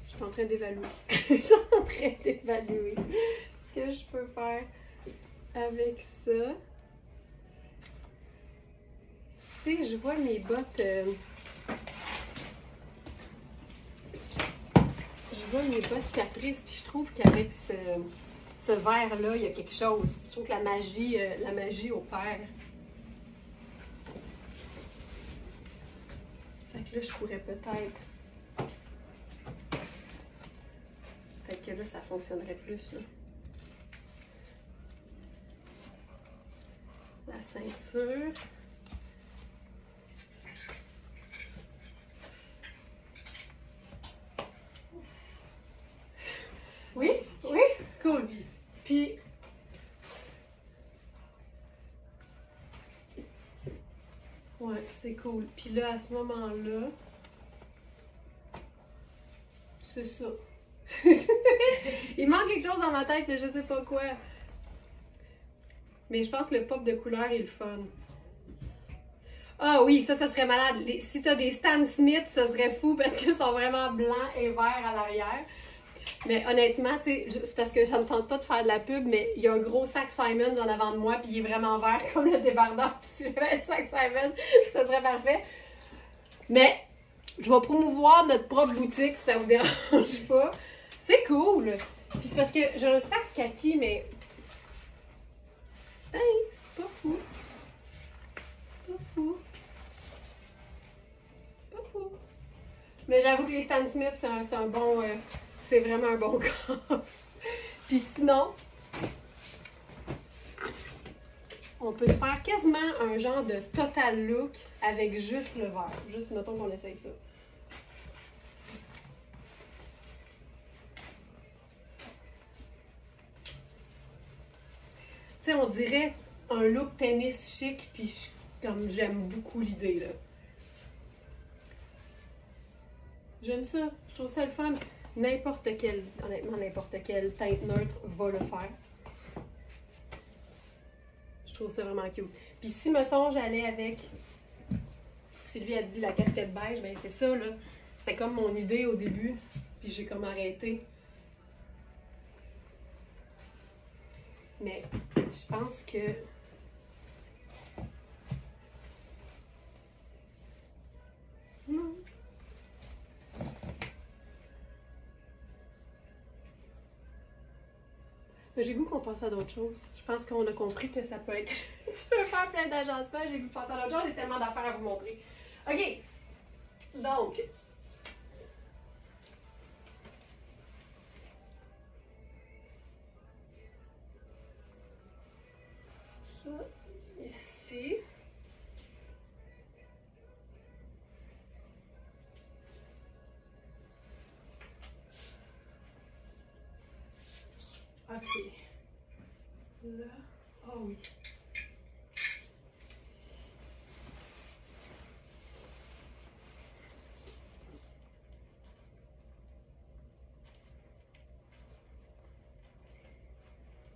Je suis en train d'évaluer. Je suis en train d'évaluer ce que je peux faire avec ça. Tu sais, je vois mes bottes. Je vois mes bottes Caprice, puis je trouve qu'avec ce vert-là, il y a quelque chose. Je trouve que la magie opère. Fait que là, je pourrais peut-être que là, ça fonctionnerait plus, là. La ceinture. Oui? Oui? Cool. Puis... ouais, c'est cool. Puis là, à ce moment-là, c'est ça. Il manque quelque chose dans ma tête, mais je sais pas quoi. Mais je pense que le pop de couleur est le fun. Ah oui, ça serait malade. Si t'as des Stan Smith, ça serait fou parce qu'ils sont vraiment blancs et verts à l'arrière. Mais honnêtement, tu sais, c'est parce que ça me tente pas de faire de la pub, mais il y a un gros sac Simons en avant de moi, puis il est vraiment vert comme le débardeur. Puis si j'avais le sac Simons, ça serait parfait. Mais je vais promouvoir notre propre boutique si ça vous dérange pas. C'est cool! Puis c'est parce que j'ai un sac kaki, mais... hey, c'est pas fou. C'est pas fou. C'est pas fou. Mais j'avoue que les Stan Smith, c'est un bon... c'est vraiment un bon corps. Puis sinon, on peut se faire quasiment un genre de total look avec juste le vert. Juste, mettons qu'on essaye ça. Tu sais, on dirait un look tennis chic, puis comme j'aime beaucoup l'idée, là. J'aime ça. Je trouve ça le fun. N'importe quelle, honnêtement, n'importe quelle teinte neutre va le faire. Je trouve ça vraiment cute. Puis si, mettons, j'allais avec Sylvie a dit la casquette beige, ben c'est ça, là. C'était comme mon idée au début, puis j'ai comme arrêté. Mais je pense que... Non. J'ai goût qu'on passe à d'autres choses. Je pense qu'on a compris que ça peut être... tu peux faire plein d'agencements, j'ai goût de passer à d'autres choses, j'ai tellement d'affaires à vous montrer. OK. Donc... ça, ici. OK. Là. Oh oui.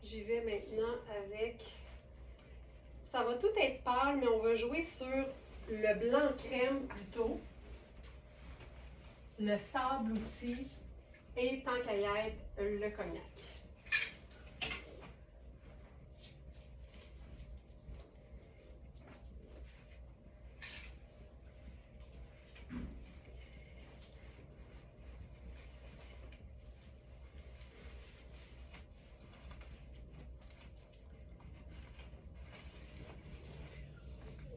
J'y vais maintenant avec... Ça va tout être pâle, mais on va jouer sur le blanc crème plutôt. Le sable aussi. Et tant qu'à y être, le cognac.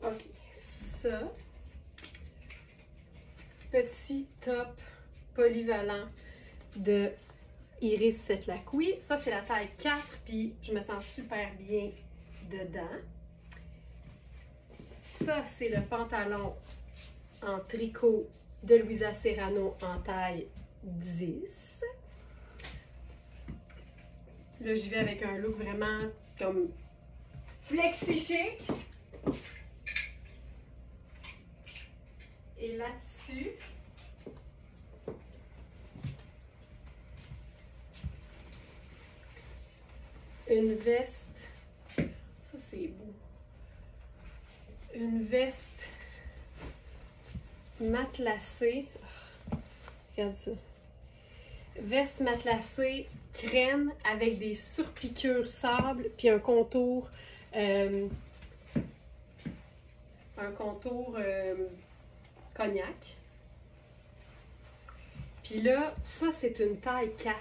OK, ça, petit top polyvalent de Iris Setlacqui. Ça, c'est la taille 4, puis je me sens super bien dedans. Ça, c'est le pantalon en tricot de Louisa Serrano en taille 10. Là, j'y vais avec un look vraiment comme flexi chic. Et là-dessus, une veste, ça c'est beau, une veste matelassée, regarde ça, veste matelassée crème avec des surpiqûres sable, puis un contour cognac. Puis là, ça c'est une taille 4.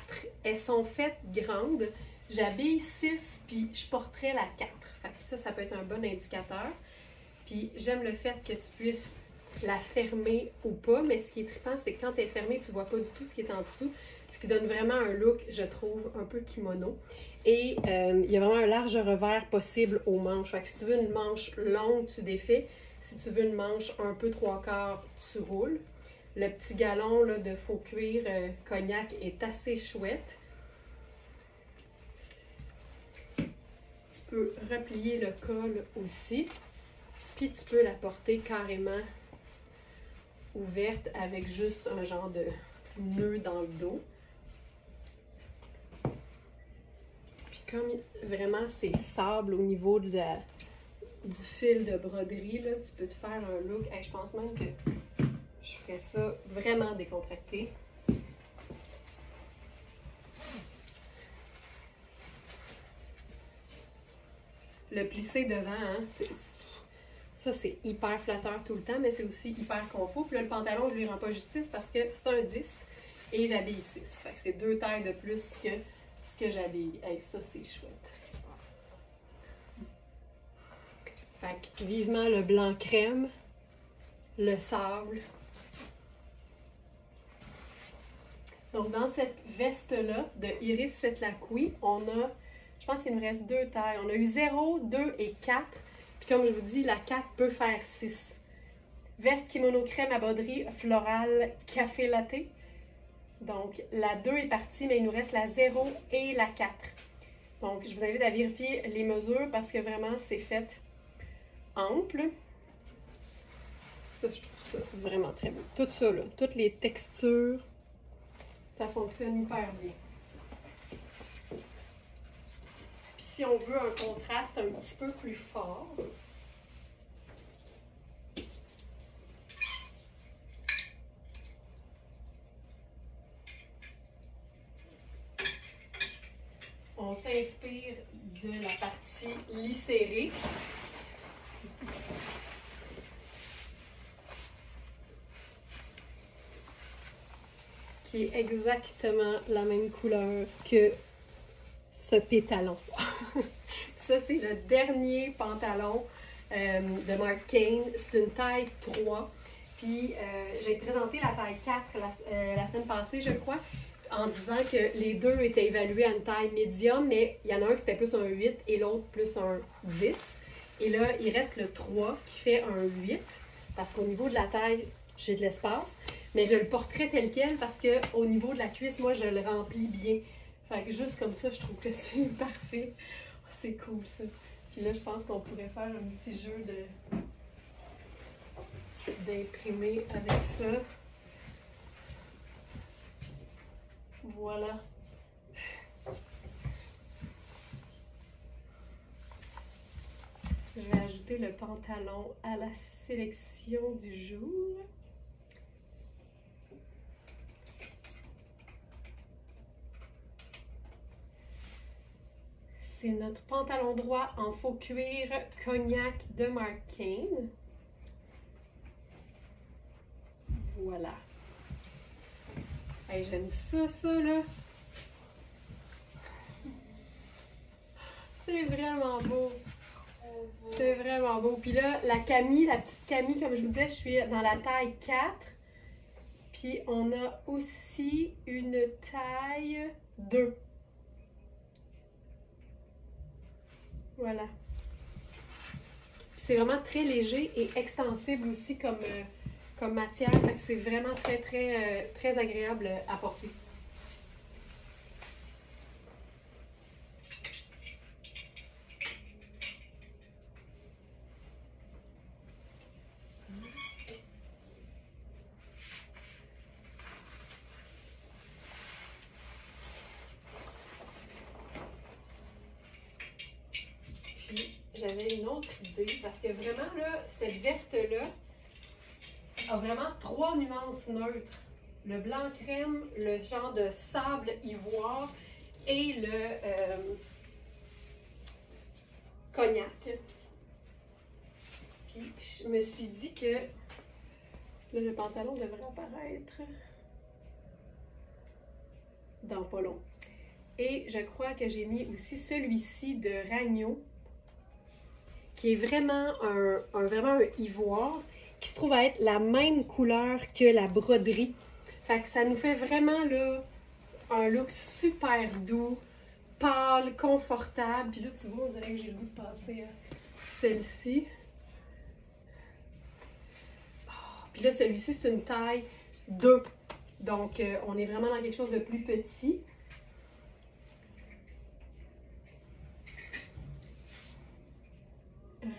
Elles sont faites grandes. J'habille 6, puis je porterai la 4. Fait que ça peut être un bon indicateur. Puis j'aime le fait que tu puisses la fermer ou pas, mais ce qui est trippant, c'est que quand elle est fermée, tu vois pas du tout ce qui est en dessous. Ce qui donne vraiment un look, je trouve, un peu kimono. Et il y a vraiment un large revers possible aux manches. Fait que si tu veux une manche longue, tu défais. Si tu veux une manche un peu 3/4, tu roules. Le petit galon là, de faux cuir cognac est assez chouette. Tu peux replier le col aussi. Puis tu peux la porter carrément ouverte avec juste un genre de nœud dans le dos. Puis comme vraiment c'est sable au niveau de du fil de broderie, là, tu peux te faire un look. Hey, je pense même que je ferais ça vraiment décontracté. Le plissé devant, hein, ça c'est hyper flatteur tout le temps, mais c'est aussi hyper confort. Puis là, le pantalon, je lui rends pas justice parce que c'est un 10 et j'habille 6. Fait que c'est 2 tailles de plus que ce que j'habille. Hey, ça c'est chouette. Fait que vivement le blanc crème, le sable. Donc dans cette veste-là de Iris Setlacqui, on a, je pense qu'il nous reste 2 tailles. On a eu 0, 2 et 4. Puis comme je vous dis, la 4 peut faire 6. Veste kimono crème à broderie florale café latte. Donc la 2 est partie, mais il nous reste la 0 et la 4. Donc je vous invite à vérifier les mesures parce que vraiment c'est fait ample. Ça, je trouve ça vraiment très beau. Tout ça, là, toutes les textures, ça fonctionne hyper bien. Puis si on veut un contraste un petit peu plus fort, s'inspire de la partie lissérée. Qui est exactement la même couleur que ce pétalon. Ça, c'est le dernier pantalon de Marc Cain. C'est une taille 3. Puis, j'ai présenté la taille 4 la semaine passée, je crois, en disant que les deux étaient évalués à une taille médium, mais il y en a un qui c'était plus un 8 et l'autre plus un 10. Et là, il reste le 3 qui fait un 8, parce qu'au niveau de la taille, j'ai de l'espace. Mais je le porterai tel quel parce qu'au niveau de la cuisse, moi, je le remplis bien. Fait que juste comme ça, je trouve que c'est parfait. C'est cool, ça. Puis là, je pense qu'on pourrait faire un petit jeu d'imprimer avec ça. Voilà. Je vais ajouter le pantalon à la sélection du jour. C'est notre pantalon droit en faux cuir cognac de Marc Cain. Voilà. Hey, j'aime ça, là. C'est vraiment beau. C'est vraiment beau. Puis là, la Camille, la petite Camille, comme je vous disais, je suis dans la taille 4. Puis on a aussi une taille 2. Voilà. C'est vraiment très léger et extensible aussi comme matière. Fait que c'est vraiment très agréable à porter. J'avais une autre idée parce que vraiment, là, cette veste-là a vraiment 3 nuances neutres. Le blanc crème, le genre de sable ivoire et le cognac. Puis je me suis dit que là, le pantalon devrait apparaître dans pas long. Et je crois que j'ai mis aussi celui-ci de Ragno, qui est vraiment vraiment un ivoire, qui se trouve à être la même couleur que la broderie. Fait que ça nous fait vraiment là un look super doux, pâle, confortable. Puis là, tu vois, on dirait que j'ai le goût de passer à celle-ci. Oh, puis là, celui-ci, c'est une taille 2. Donc, on est vraiment dans quelque chose de plus petit.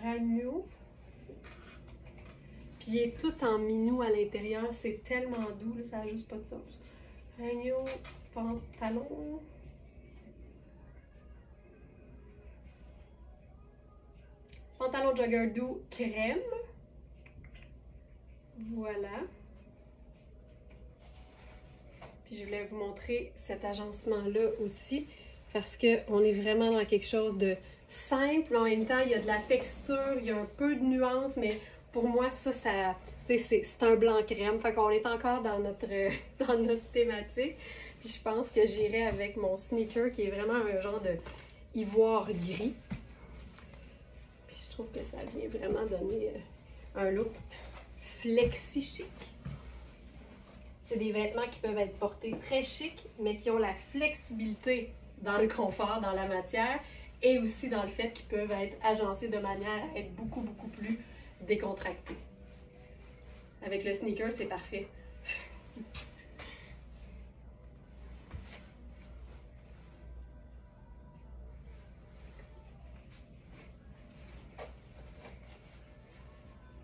Ragno. Puis il est tout en minou à l'intérieur. C'est tellement doux, là, ça n'a juste pas de sens. Ragno, pantalon. Pantalon jogger doux crème. Voilà. Puis je voulais vous montrer cet agencement-là aussi, parce qu'on est vraiment dans quelque chose de simple, mais en même temps, il y a de la texture, il y a un peu de nuance, mais pour moi, ça c'est un blanc crème. Fait qu'on est encore dans notre thématique. Puis je pense que j'irai avec mon sneaker, qui est vraiment un genre de ivoire gris. Puis je trouve que ça vient vraiment donner un look flexi chic. C'est des vêtements qui peuvent être portés très chic, mais qui ont la flexibilité dans le confort, dans la matière, et aussi dans le fait qu'ils peuvent être agencés de manière à être beaucoup plus décontractés. Avec le sneaker, c'est parfait.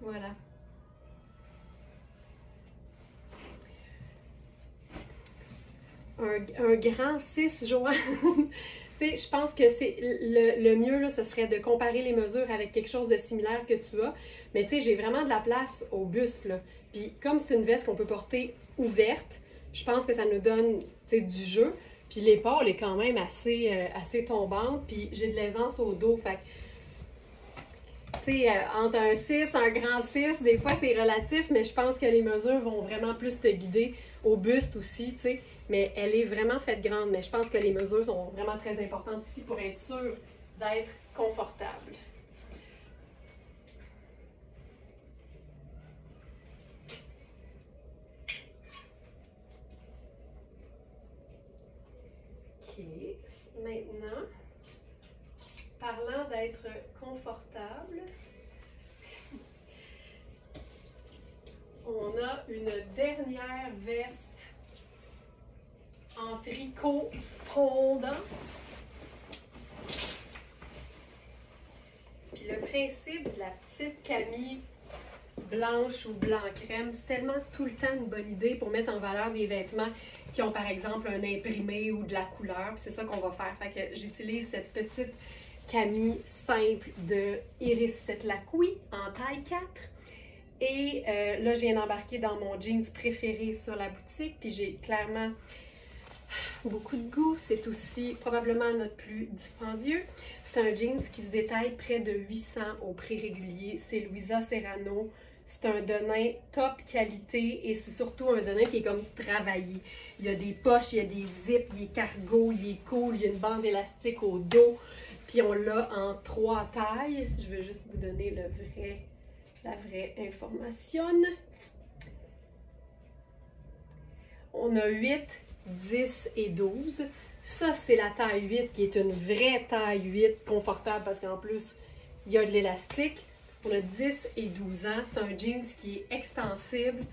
Voilà. Un grand 6 joints. Je pense que c'est le mieux, là, ce serait de comparer les mesures avec quelque chose de similaire que tu as. Mais tu sais, j'ai vraiment de la place au buste, là. Puis comme c'est une veste qu'on peut porter ouverte, je pense que ça nous donne, du jeu. Puis l'épaule est quand même assez tombante, puis j'ai de l'aisance au dos, fait que, tu sais, entre un 6, un grand 6, des fois c'est relatif, mais je pense que les mesures vont vraiment plus te guider au buste aussi, tu sais. Mais elle est vraiment faite grande, mais je pense que les mesures sont vraiment très importantes ici pour être sûr d'être confortable. OK. Maintenant, parlant d'être confortable, on a une dernière veste en tricot fondant. Puis le principe de la petite camie blanche ou blanc crème, c'est tellement tout le temps une bonne idée pour mettre en valeur des vêtements qui ont par exemple un imprimé ou de la couleur. Puis c'est ça qu'on va faire. Fait que j'utilise cette petite camie simple de Iris Setlakoui en taille 4. Et là, je viens d'embarquer dans mon jeans préféré sur la boutique. Puis j'ai clairement beaucoup de goût. C'est aussi probablement notre plus dispendieux. C'est un jeans qui se détaille près de 800 au prix régulier. C'est Louisa Serrano. C'est un denim top qualité et c'est surtout un denim qui est comme travaillé. Il y a des poches, il y a des zips, il est cargo, il est cool, il y a une bande élastique au dos. Puis on l'a en 3 tailles. Je vais juste vous donner la vraie information. On a 8, 10 et 12. Ça, c'est la taille 8 qui est une vraie taille 8 confortable parce qu'en plus, il y a de l'élastique. On a 10 et 12 ans. C'est un jeans qui est extensible,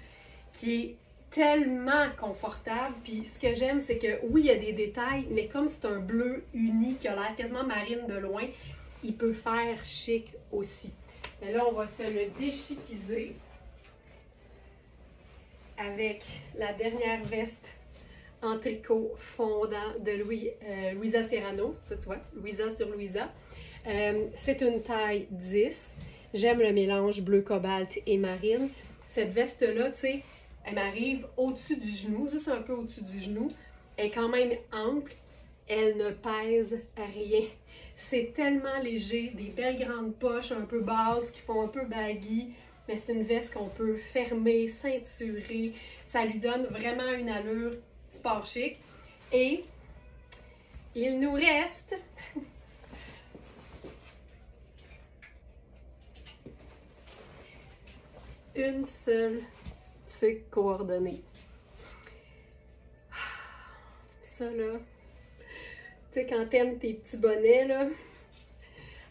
qui est tellement confortable. Puis ce que j'aime, c'est que oui, il y a des détails, mais comme c'est un bleu uni qui a l'air quasiment marine de loin, il peut faire chic aussi. Mais là, on va se le déchiquiser avec la dernière veste en tricot fondant de Louisa Serrano. Ça, tu vois, Louisa sur Louisa. C'est une taille 10. J'aime le mélange bleu cobalt et marine. Cette veste-là, tu sais, elle m'arrive au-dessus du genou, juste un peu au-dessus du genou. Elle est quand même ample. Elle ne pèse rien. C'est tellement léger, des belles grandes poches un peu basses qui font un peu baggy. Mais c'est une veste qu'on peut fermer, ceinturer. Ça lui donne vraiment une allure sport chic. Et il nous reste une seule petite coordonnée. Ça là, tu sais, quand t'aimes tes petits bonnets là,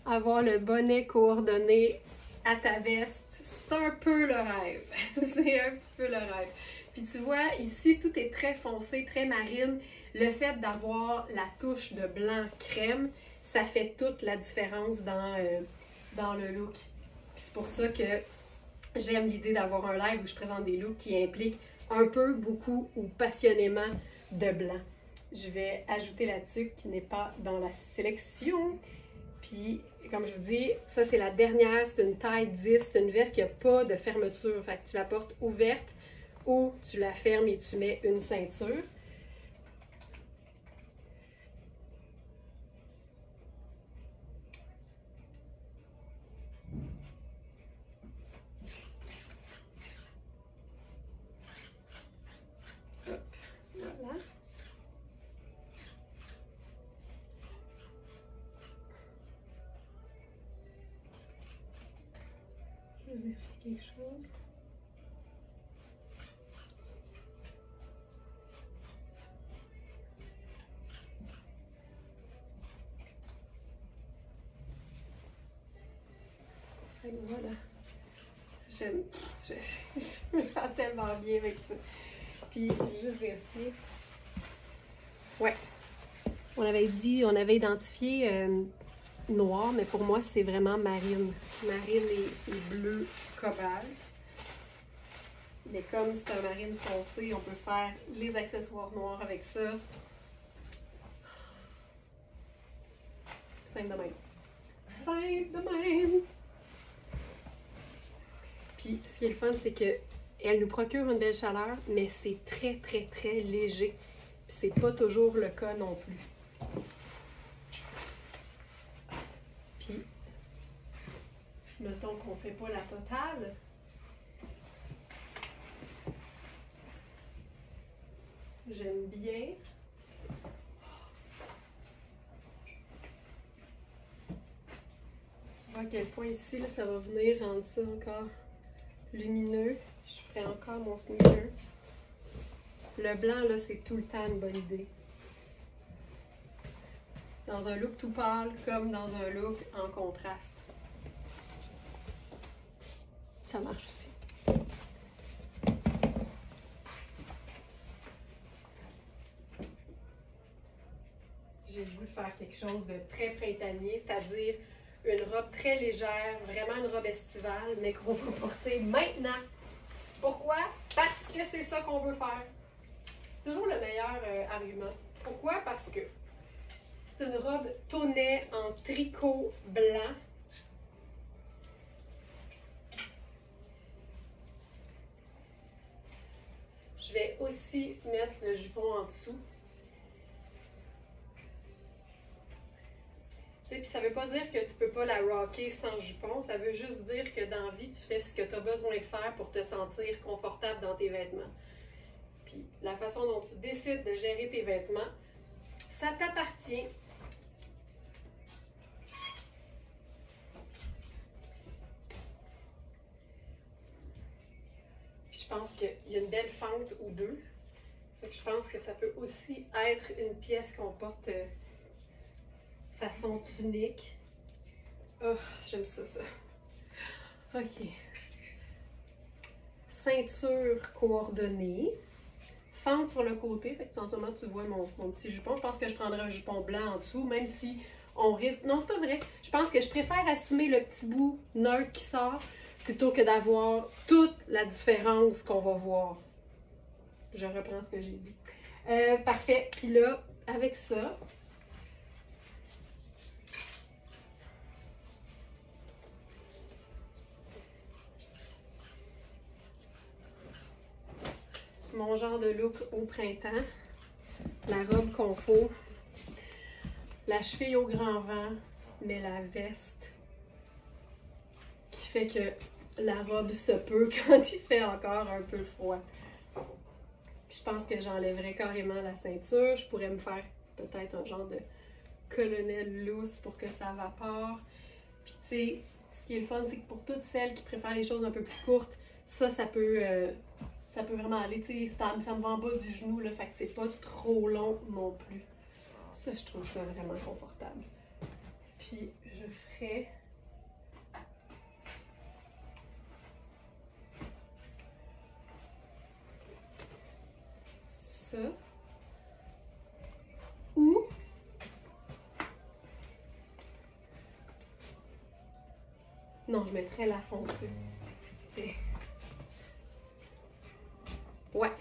avoir le bonnet coordonné à ta veste, c'est un peu le rêve. C'est un petit peu le rêve. Puis tu vois, ici, tout est très foncé, très marine. Le fait d'avoir la touche de blanc crème, ça fait toute la différence dans le look. Puis c'est pour ça que j'aime l'idée d'avoir un live où je présente des looks qui impliquent un peu, beaucoup ou passionnément de blanc. Je vais ajouter la tuque qui n'est pas dans la sélection. Puis, comme je vous dis, ça c'est la dernière, c'est une taille 10, c'est une veste qui n'a pas de fermeture. Fait que tu la portes ouverte ou tu la fermes et tu mets une ceinture. Hop, voilà. Je vous ai fait quelque chose. Voilà. Je me sens tellement bien avec ça. Puis, juste vérifier. Ouais. On avait identifié noir, mais pour moi, c'est vraiment marine. Marine et bleu cobalt. Mais comme c'est un marine foncé, on peut faire les accessoires noirs avec ça. Simple de même. Simple de même. Puis, ce qui est le fun, c'est que elle nous procure une belle chaleur, mais c'est très, très, très léger. Puis c'est pas toujours le cas non plus. Puis, mettons qu'on fait pas la totale. J'aime bien. Tu vois à quel point ici, là, ça va venir rendre ça encore lumineux. Je ferai encore mon sneaker. Le blanc, là, c'est tout le temps une bonne idée. Dans un look tout pâle, comme dans un look en contraste. Ça marche aussi. J'ai voulu faire quelque chose de très printanier, c'est-à-dire une robe très légère, vraiment une robe estivale, mais qu'on va porter maintenant. Pourquoi? Parce que c'est ça qu'on veut faire. C'est toujours le meilleur argument. Pourquoi? Parce que c'est une robe tonnée en tricot blanc. Je vais aussi mettre le jupon en dessous. Puis ça ne veut pas dire que tu ne peux pas la rocker sans jupon, ça veut juste dire que dans la vie, tu fais ce que tu as besoin de faire pour te sentir confortable dans tes vêtements. Puis la façon dont tu décides de gérer tes vêtements, ça t'appartient. Puis je pense qu'il y a une belle fente ou deux. Fait que je pense que ça peut aussi être une pièce qu'on porte façon tunique. Oh, j'aime ça, ça. OK. Ceinture coordonnée. Fente sur le côté. Fait que en ce moment, tu vois mon petit jupon. Je pense que je prendrais un jupon blanc en dessous, même si on risque... Non, c'est pas vrai. Je pense que je préfère assumer le petit bout neutre qui sort plutôt que d'avoir toute la différence qu'on va voir. Je reprends ce que j'ai dit. Parfait. Puis là, avec ça... Mon genre de look au printemps, la robe qu'on faut, la cheville au grand vent, mais la veste qui fait que la robe se peut quand il fait encore un peu froid. Puis je pense que j'enlèverais carrément la ceinture, je pourrais me faire peut-être un genre de colonel loose pour que ça évapore. Puis tu sais, ce qui est le fun, c'est que pour toutes celles qui préfèrent les choses un peu plus courtes, ça peut vraiment aller, tu sais, ça me va en bas du genou, là, fait que c'est pas trop long non plus. Ça, je trouve ça vraiment confortable. Puis, je ferai... ça. Ou... non, je mettrais la foncée. Ouais.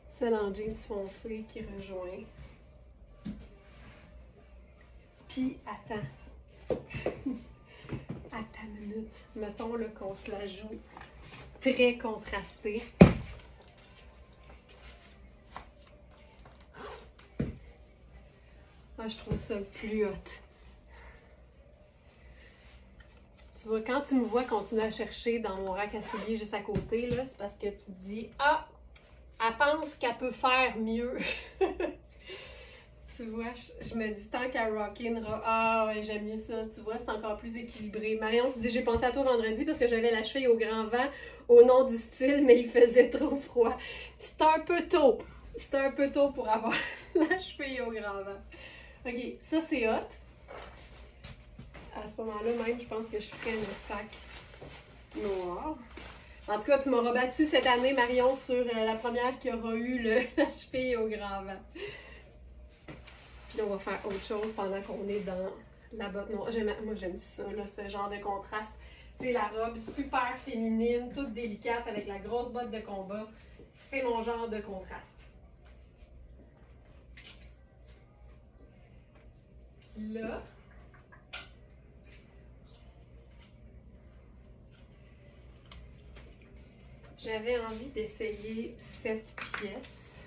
Celle en jeans foncé qui rejoint. Puis, attends. Attends une minute. Mettons qu'on se la joue très contrastée. Ah, je trouve ça plus hot. Tu vois, quand tu me vois continuer à chercher dans mon rack à souliers juste à côté, là, c'est parce que tu te dis « Ah, elle pense qu'elle peut faire mieux. » Tu vois, je me dis tant qu'à rock'n'roll, ah ouais, j'aime mieux ça. Tu vois, c'est encore plus équilibré. Marion te dit « J'ai pensé à toi vendredi parce que j'avais la cheville au grand vent au nom du style, mais il faisait trop froid. » C'est un peu tôt. C'est un peu tôt pour avoir la cheville au grand vent. OK, ça c'est hot. À ce moment-là, même, je pense que je ferais le sac noir. En tout cas, tu m'auras battu cette année, Marion, sur la première qui aura eu la cheville au grand vent. Puis on va faire autre chose pendant qu'on est dans la botte noire. Moi, j'aime ça, là, ce genre de contraste. Tu sais, la robe super féminine, toute délicate, avec la grosse botte de combat. C'est mon genre de contraste. Puis là... j'avais envie d'essayer cette pièce.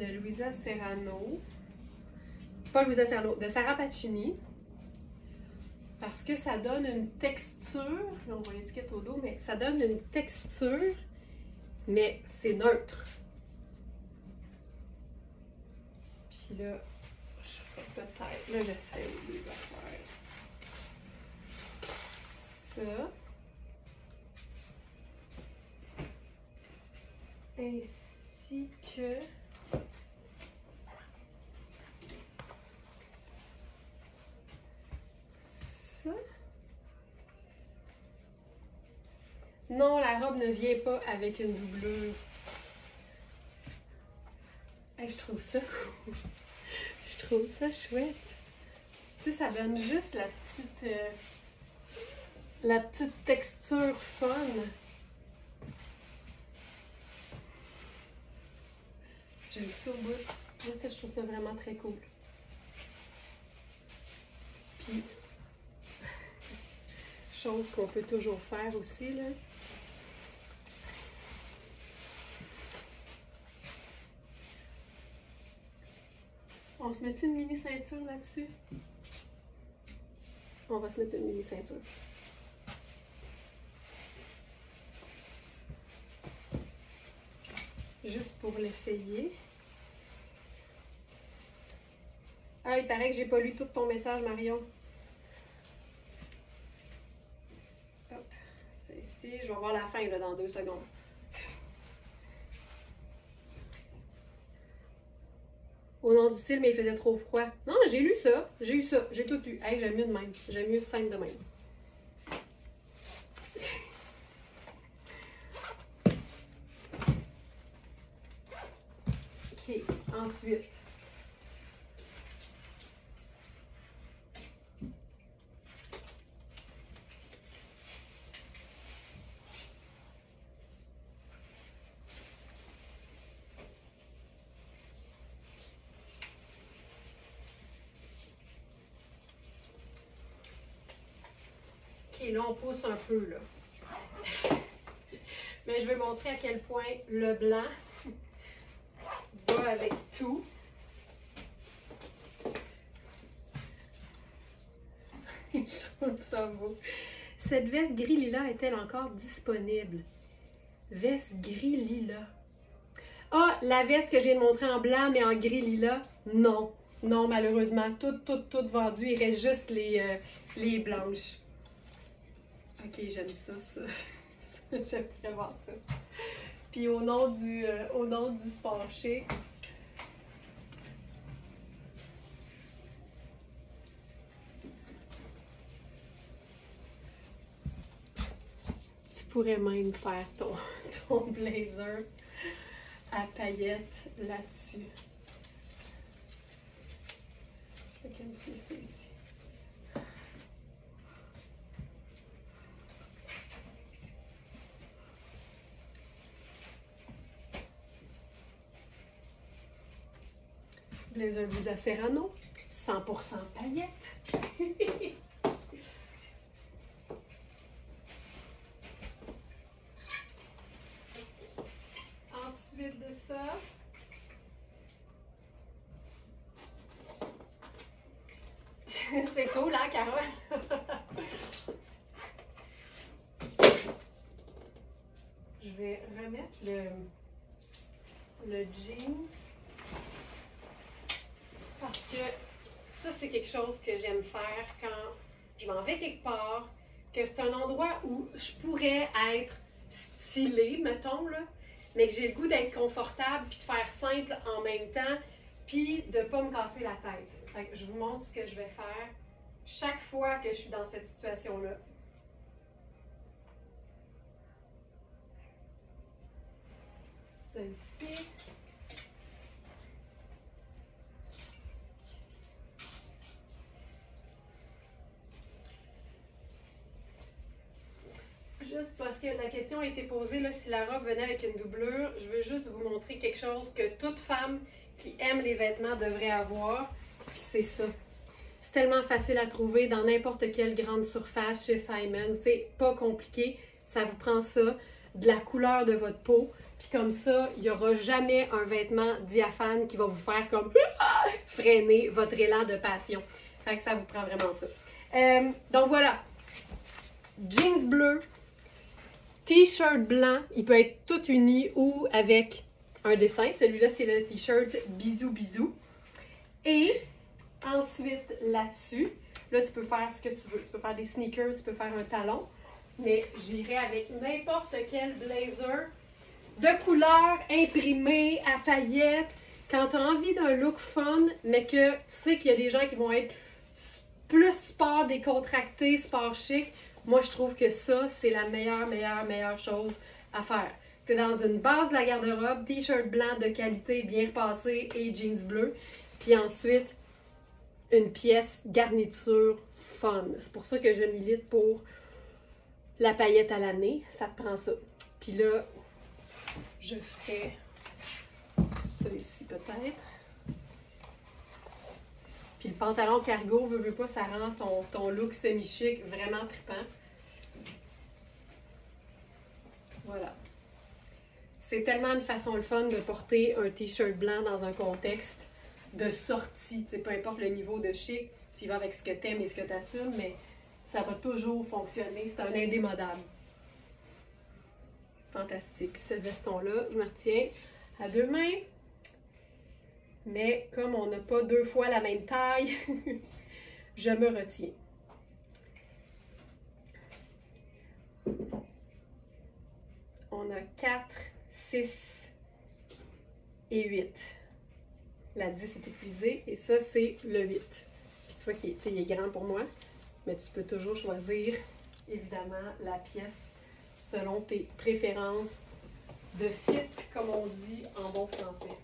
de Louisa Serrano. Pas Louisa Serrano, de Sarah Pacini. Parce que ça donne une texture, là on voit l'étiquette au dos, mais ça donne une texture, mais c'est neutre. Puis là, je ferais peut-être, là j'essaie de faire ça. Ainsi que ça. Non, la robe ne vient pas avec une doublure. Hey, je trouve ça cool. Je trouve ça chouette. Tu sais, ça donne juste la petite texture fun. J'aime ça au bout. Moi, ça, je trouve ça vraiment très cool. Puis, chose qu'on peut toujours faire aussi, là. On se met une mini ceinture là-dessus? On va se mettre une mini ceinture. Juste pour l'essayer. Ah, il paraît que j'ai pas lu tout ton message, Marion. Hop, c'est ici. Je vais voir la fin là, dans 2 secondes. Au nom du style, mais il faisait trop froid. Non, j'ai lu ça. J'ai eu ça. J'ai tout lu. Hey, j'aime mieux de même. J'aime mieux simple de même. OK. Ensuite. OK, là, on pousse un peu, là. Mais je vais montrer à quel point le blanc va avec tout. Je trouve ça beau. Cette veste gris lilas est-elle encore disponible? Veste gris lilas. Ah, la veste que j'ai montrée en blanc, mais en gris lilas, non. Non, malheureusement, toutes vendues. Il reste juste les blanches. Ok, j'aime ça. J'aime vraiment ça. Puis au nom du sport chic, tu pourrais même faire ton blazer à paillettes là-dessus. Je vais camoufler ça ici. Blazer Louisa Serrano, 100% paillettes. Ensuite de ça, c'est cool, hein, Carole? Je vais remettre le jeans. Parce que ça, c'est quelque chose que j'aime faire quand je m'en vais quelque part, que c'est un endroit où je pourrais être stylée, mettons, là, mais que j'ai le goût d'être confortable puis de faire simple en même temps, puis de ne pas me casser la tête. Fait que je vous montre ce que je vais faire chaque fois que je suis dans cette situation-là. Celle-ci. Juste parce que la question a été posée, là, si la robe venait avec une doublure, je veux juste vous montrer quelque chose que toute femme qui aime les vêtements devrait avoir, puis c'est ça. C'est tellement facile à trouver dans n'importe quelle grande surface chez Simon, c'est pas compliqué, ça vous prend ça. de la couleur de votre peau. Puis comme ça, il n'y aura jamais un vêtement diaphane qui va vous faire comme freiner votre élan de passion. Fait que ça vous prend vraiment ça. Donc voilà, jeans bleu, t-shirt blanc, il peut être tout uni ou avec un dessin. Celui-là, c'est le t-shirt bisous bisous. Et ensuite, là-dessus, là, tu peux faire ce que tu veux. Tu peux faire des sneakers, tu peux faire un talon. Mais j'irai avec n'importe quel blazer de couleur imprimé à paillettes. Quand tu as envie d'un look fun, mais que tu sais qu'il y a des gens qui vont être plus sport décontracté, sport chic, moi, je trouve que ça, c'est la meilleure chose à faire. Tu es dans une base de la garde-robe, t-shirt blanc de qualité, bien repassé et jeans bleus. Puis ensuite, une pièce garniture fun. C'est pour ça que je milite pour la paillette à l'année. Ça te prend ça. Puis là, je ferai ça ici peut-être. Puis le pantalon cargo, veux pas, ça rend ton look semi-chic vraiment trippant. Voilà. C'est tellement une façon le fun de porter un t-shirt blanc dans un contexte de sortie. Peu importe le niveau de chic, tu y vas avec ce que tu aimes et ce que tu assumes, mais ça va toujours fonctionner. C'est un indémodable. Fantastique. Ce veston-là, je me retiens à deux mains. Mais comme on n'a pas deux fois la même taille, je me retiens. On a 4, 6 et 8. La 10 est épuisée et ça, c'est le 8. Puis tu vois qu'il est grand pour moi, mais tu peux toujours choisir, évidemment, la pièce selon tes préférences de fit, comme on dit en bon français.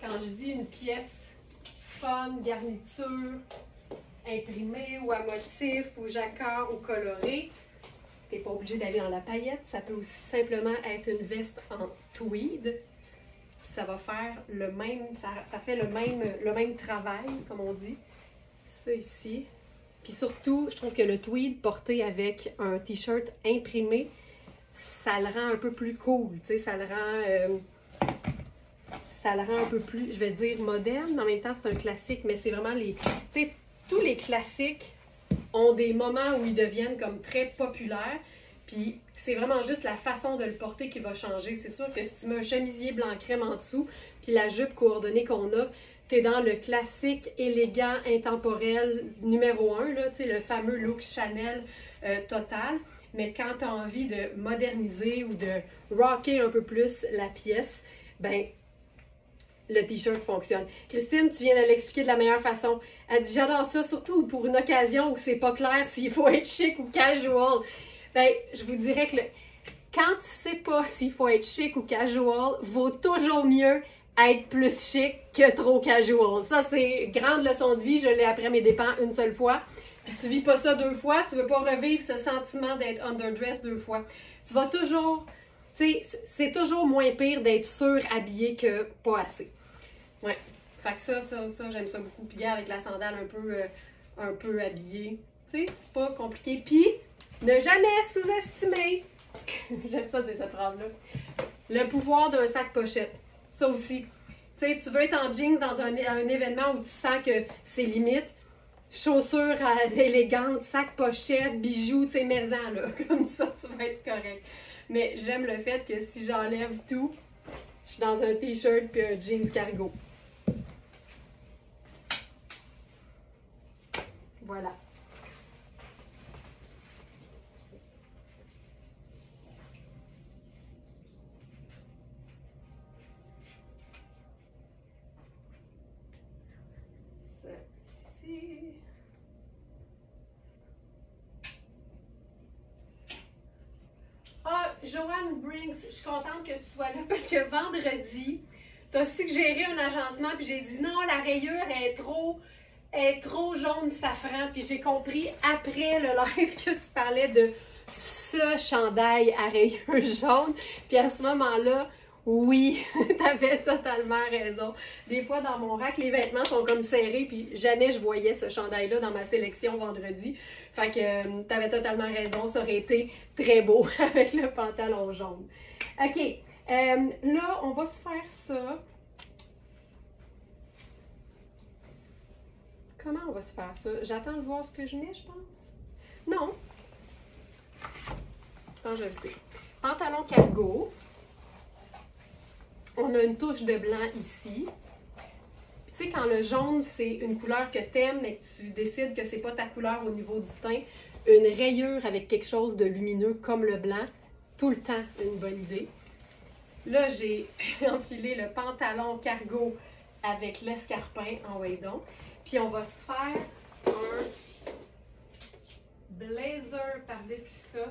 Quand je dis une pièce fun, garniture, imprimée ou à motif ou jacquard ou coloré, tu n'es pas obligé d'aller dans la paillette. Ça peut aussi simplement être une veste en tweed. Ça va faire le même, ça fait le même travail, comme on dit. Ça ici. Puis surtout, je trouve que le tweed porté avec un t-shirt imprimé, ça le rend un peu plus cool. Tu sais, ça le rend un peu plus, je vais dire, moderne. En même temps, c'est un classique, mais c'est vraiment les... Tu sais, tous les classiques ont des moments où ils deviennent comme très populaires. Puis c'est vraiment juste la façon de le porter qui va changer. C'est sûr que si tu mets un chemisier blanc crème en dessous, puis la jupe coordonnée qu'on a, t'es dans le classique, élégant, intemporel numéro 1, là, tu sais, le fameux look Chanel total. Mais quand tu as envie de moderniser ou de rocker un peu plus la pièce, ben le t-shirt fonctionne. Christine, tu viens de l'expliquer de la meilleure façon. Elle dit, j'adore ça, surtout pour une occasion où c'est pas clair s'il faut être chic ou casual. Ben, je vous dirais que quand tu sais pas s'il faut être chic ou casual, vaut toujours mieux être plus chic que trop casual. Ça, c'est grande leçon de vie. Je l'ai appris à mes dépens une seule fois. Puis tu vis pas ça deux fois. Tu veux pas revivre ce sentiment d'être underdressed deux fois. Tu vas toujours... Tu sais, c'est toujours moins pire d'être surhabillé que pas assez. Ouais. Fait que ça j'aime ça beaucoup. Puis avec la sandale un peu habillée. Tu sais, c'est pas compliqué. Puis, ne jamais sous-estimer, j'aime ça dire cette phrase-là, le pouvoir d'un sac pochette. Ça aussi. Tu sais, tu veux être en jeans dans un événement où tu sens que c'est limite. Chaussures élégantes, sac pochette, bijoux, tu sais, maison, là. Comme ça, tu vas être correct. Mais j'aime le fait que si j'enlève tout, je suis dans un t-shirt puis un jeans cargo. Voilà. Ceci. Ah, Joanne Brinks, je suis contente que tu sois là parce que vendredi, tu as suggéré un agencement puis j'ai dit non, la rayure est trop jaune safran. Puis j'ai compris après le live que tu parlais de ce chandail à rayures jaune. Puis à ce moment-là, Oui, t'avais totalement raison. Des fois, dans mon rack, les vêtements sont comme serrés, puis jamais je voyais ce chandail-là dans ma sélection vendredi. Fait que t'avais totalement raison, ça aurait été très beau avec le pantalon jaune. OK, là, on va se faire ça. Comment on va se faire ça? J'attends de voir ce que je mets, je pense. Non. Non, je le sais. Pantalon cargo. On a une touche de blanc ici. Tu sais, quand le jaune, c'est une couleur que tu aimes, mais que tu décides que c'est pas ta couleur au niveau du teint, une rayure avec quelque chose de lumineux comme le blanc, tout le temps une bonne idée. Là, j'ai enfilé le pantalon cargo avec l'escarpin en waydon. Puis on va se faire un blazer par-dessus ça.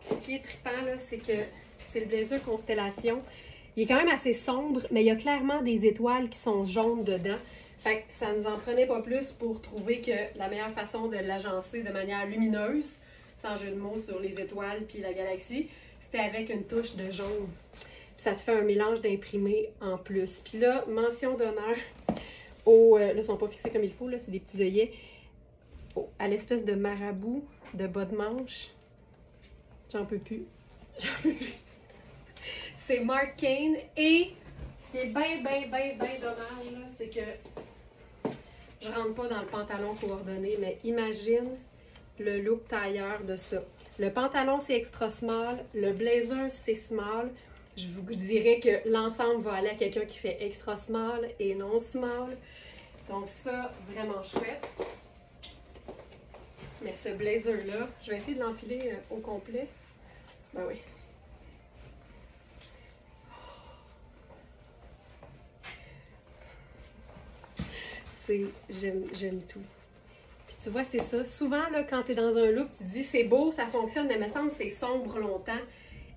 Puis ce qui est trippant, là, c'est que c'est le blazer Constellation. Il est quand même assez sombre, mais il y a clairement des étoiles qui sont jaunes dedans. Fait que ça nous en prenait pas plus pour trouver que la meilleure façon de l'agencer de manière lumineuse, sans jeu de mots sur les étoiles puis la galaxie, c'était avec une touche de jaune. Puis ça te fait un mélange d'imprimés en plus. Puis là, mention d'honneur au... là, ils sont pas fixés comme il faut, là, c'est des petits œillets. À l'espèce de marabout de bas de manche. J'en peux plus. J'en peux plus. C'est Mark Kane. Et ce qui est bien dommage, c'est que je rentre pas dans le pantalon coordonné, mais imagine le look tailleur de ça. Le pantalon, c'est extra small. Le blazer, c'est small. Je vous dirais que l'ensemble va aller à quelqu'un qui fait extra small et non small. Donc ça, vraiment chouette. Mais ce blazer-là, je vais essayer de l'enfiler au complet. Ben oui. J'aime tout. Puis tu vois, c'est ça. Souvent, là, quand tu es dans un look, tu te dis c'est beau, ça fonctionne, mais il me semble que c'est sombre longtemps.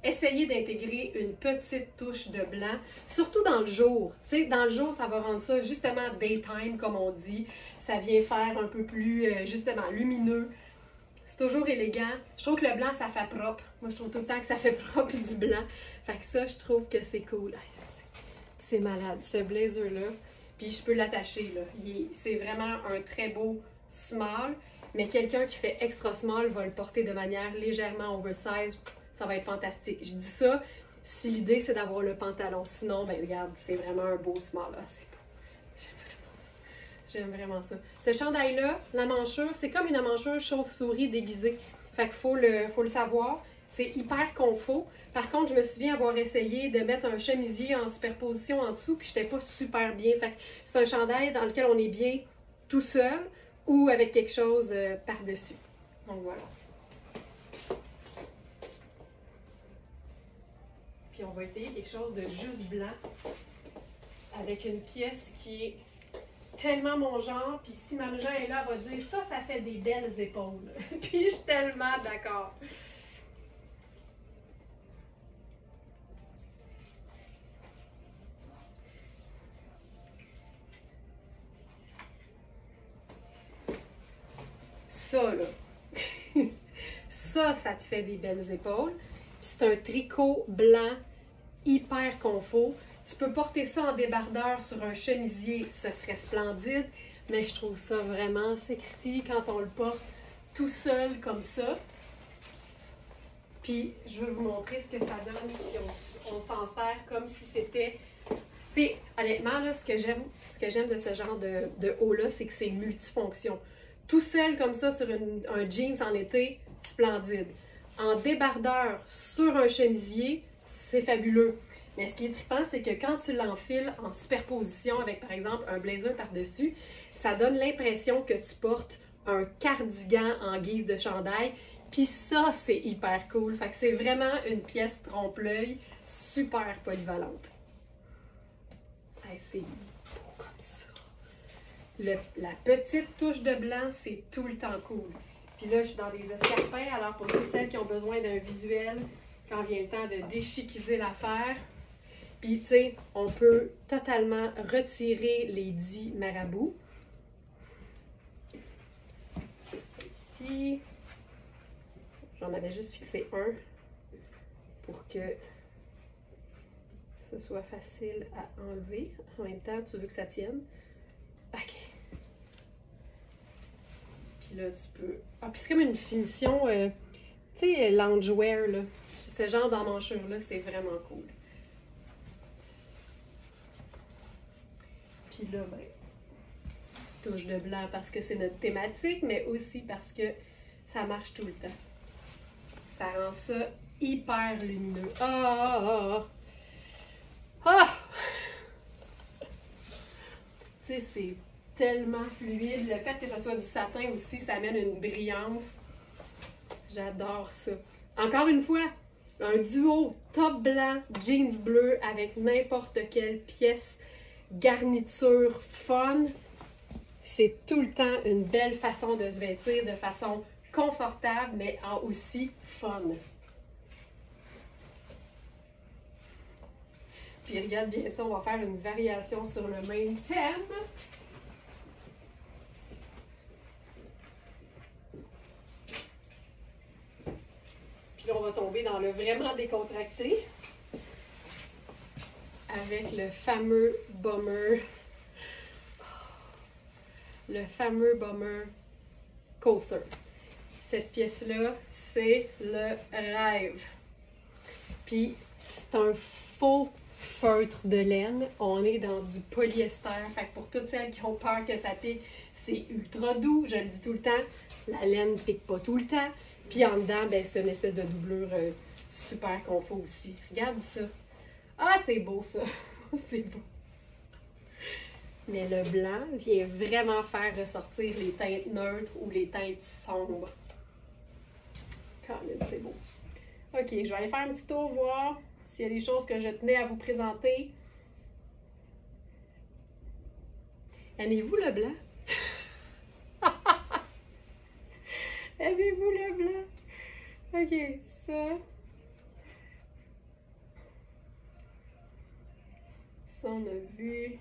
Essayez d'intégrer une petite touche de blanc, surtout dans le jour. Tu sais, dans le jour, ça va rendre ça justement daytime, comme on dit. Ça vient faire un peu plus, justement, lumineux. C'est toujours élégant. Je trouve que le blanc, ça fait propre. Moi, je trouve tout le temps que ça fait propre du blanc. Fait que ça, je trouve que c'est cool. C'est malade, ce blazer-là. Puis je peux l'attacher, là. C'est vraiment un très beau small. Mais quelqu'un qui fait extra small va le porter de manière légèrement oversize. Ça va être fantastique. Je dis ça si l'idée, c'est d'avoir le pantalon. Sinon, ben regarde, c'est vraiment un beau small. Ah, c'est beau. J'aime vraiment ça. Ce chandail-là, la manchure, c'est comme une manchure chauve-souris déguisée. Fait qu'il faut le savoir. C'est hyper confort. Par contre, je me souviens avoir essayé de mettre un chemisier en superposition en dessous, puis j'étais pas super bien. Fait que c'est un chandail dans lequel on est bien tout seul ou avec quelque chose par-dessus. Donc voilà. Puis on va essayer quelque chose de juste blanc avec une pièce qui est tellement mon genre. Puis si Marie-Jean est là, elle va dire ça fait des belles épaules. Puis je suis tellement d'accord. Ça, là. ça te fait des belles épaules. Puis c'est un tricot blanc hyper confort. Tu peux porter ça en débardeur sur un chemisier, ce serait splendide. Mais je trouve ça vraiment sexy quand on le porte tout seul comme ça. Puis je vais vous montrer ce que ça donne si on s'en sert comme si c'était... Tu sais, honnêtement, là, ce que j'aime de ce genre de haut-là, c'est que c'est multifonction. Tout seul comme ça sur un jeans en été, splendide. En débardeur sur un chemisier, c'est fabuleux. Mais ce qui est trippant, c'est que quand tu l'enfiles en superposition avec, par exemple, un blazer par-dessus, ça donne l'impression que tu portes un cardigan en guise de chandail. Puis ça, c'est hyper cool. Fait que c'est vraiment une pièce trompe-l'œil super polyvalente. Hey, c'est beau comme ça. La petite touche de blanc, c'est tout le temps cool. Puis là, je suis dans des escarpins. Alors, pour toutes celles qui ont besoin d'un visuel, quand vient le temps de déchiquiser l'affaire, puis, tu sais, on peut totalement retirer les 10 marabouts. Ici, j'en avais juste fixé un pour que ce soit facile à enlever. En même temps, tu veux que ça tienne. OK. Puis là, tu peux... Ah, puis c'est comme une finition, tu sais, loungewear, là. Ce genre d'emmanchure-là, c'est vraiment cool. Puis là, ben, touche de blanc parce que c'est notre thématique, mais aussi parce que ça marche tout le temps. Ça rend ça hyper lumineux. Ah! Tu sais, c'est tellement fluide. Le fait que ce soit du satin aussi, ça amène une brillance. J'adore ça. Encore une fois, un duo top blanc, jeans bleu avec n'importe quelle pièce, garniture fun. C'est tout le temps une belle façon de se vêtir, de façon confortable, mais aussi fun. Puis regarde bien ça, on va faire une variation sur le même thème. Puis là, on va tomber dans le vraiment décontracté avec le fameux bomber. Le fameux bomber coaster. Cette pièce-là, c'est le rêve. Puis, c'est un faux feutre de laine. On est dans du polyester. Fait que pour toutes celles qui ont peur que ça pique, c'est ultra doux. Je le dis tout le temps. La laine ne pique pas tout le temps. Puis en dedans, ben, c'est une espèce de doublure super confort aussi. Regarde ça. Ah, c'est beau ça. C'est beau. Mais le blanc vient vraiment faire ressortir les teintes neutres ou les teintes sombres. Quand même, c'est beau. OK, je vais aller faire un petit tour, voir s'il y a des choses que je tenais à vous présenter. Aimez-vous le blanc? Aimez-vous le blanc? OK, ça. Ça, on a vu.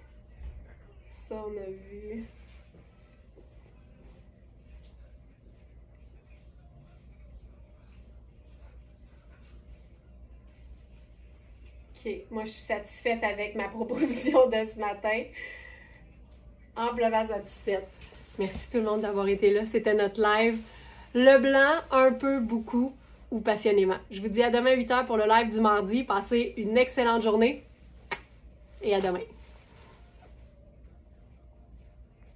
Ça, on a vu. OK, moi, je suis satisfaite avec ma proposition de ce matin. Amplement satisfaite. Merci tout le monde d'avoir été là. C'était notre live. Le blanc, un peu, beaucoup ou passionnément. Je vous dis à demain 8h pour le live du mardi. Passez une excellente journée et à demain.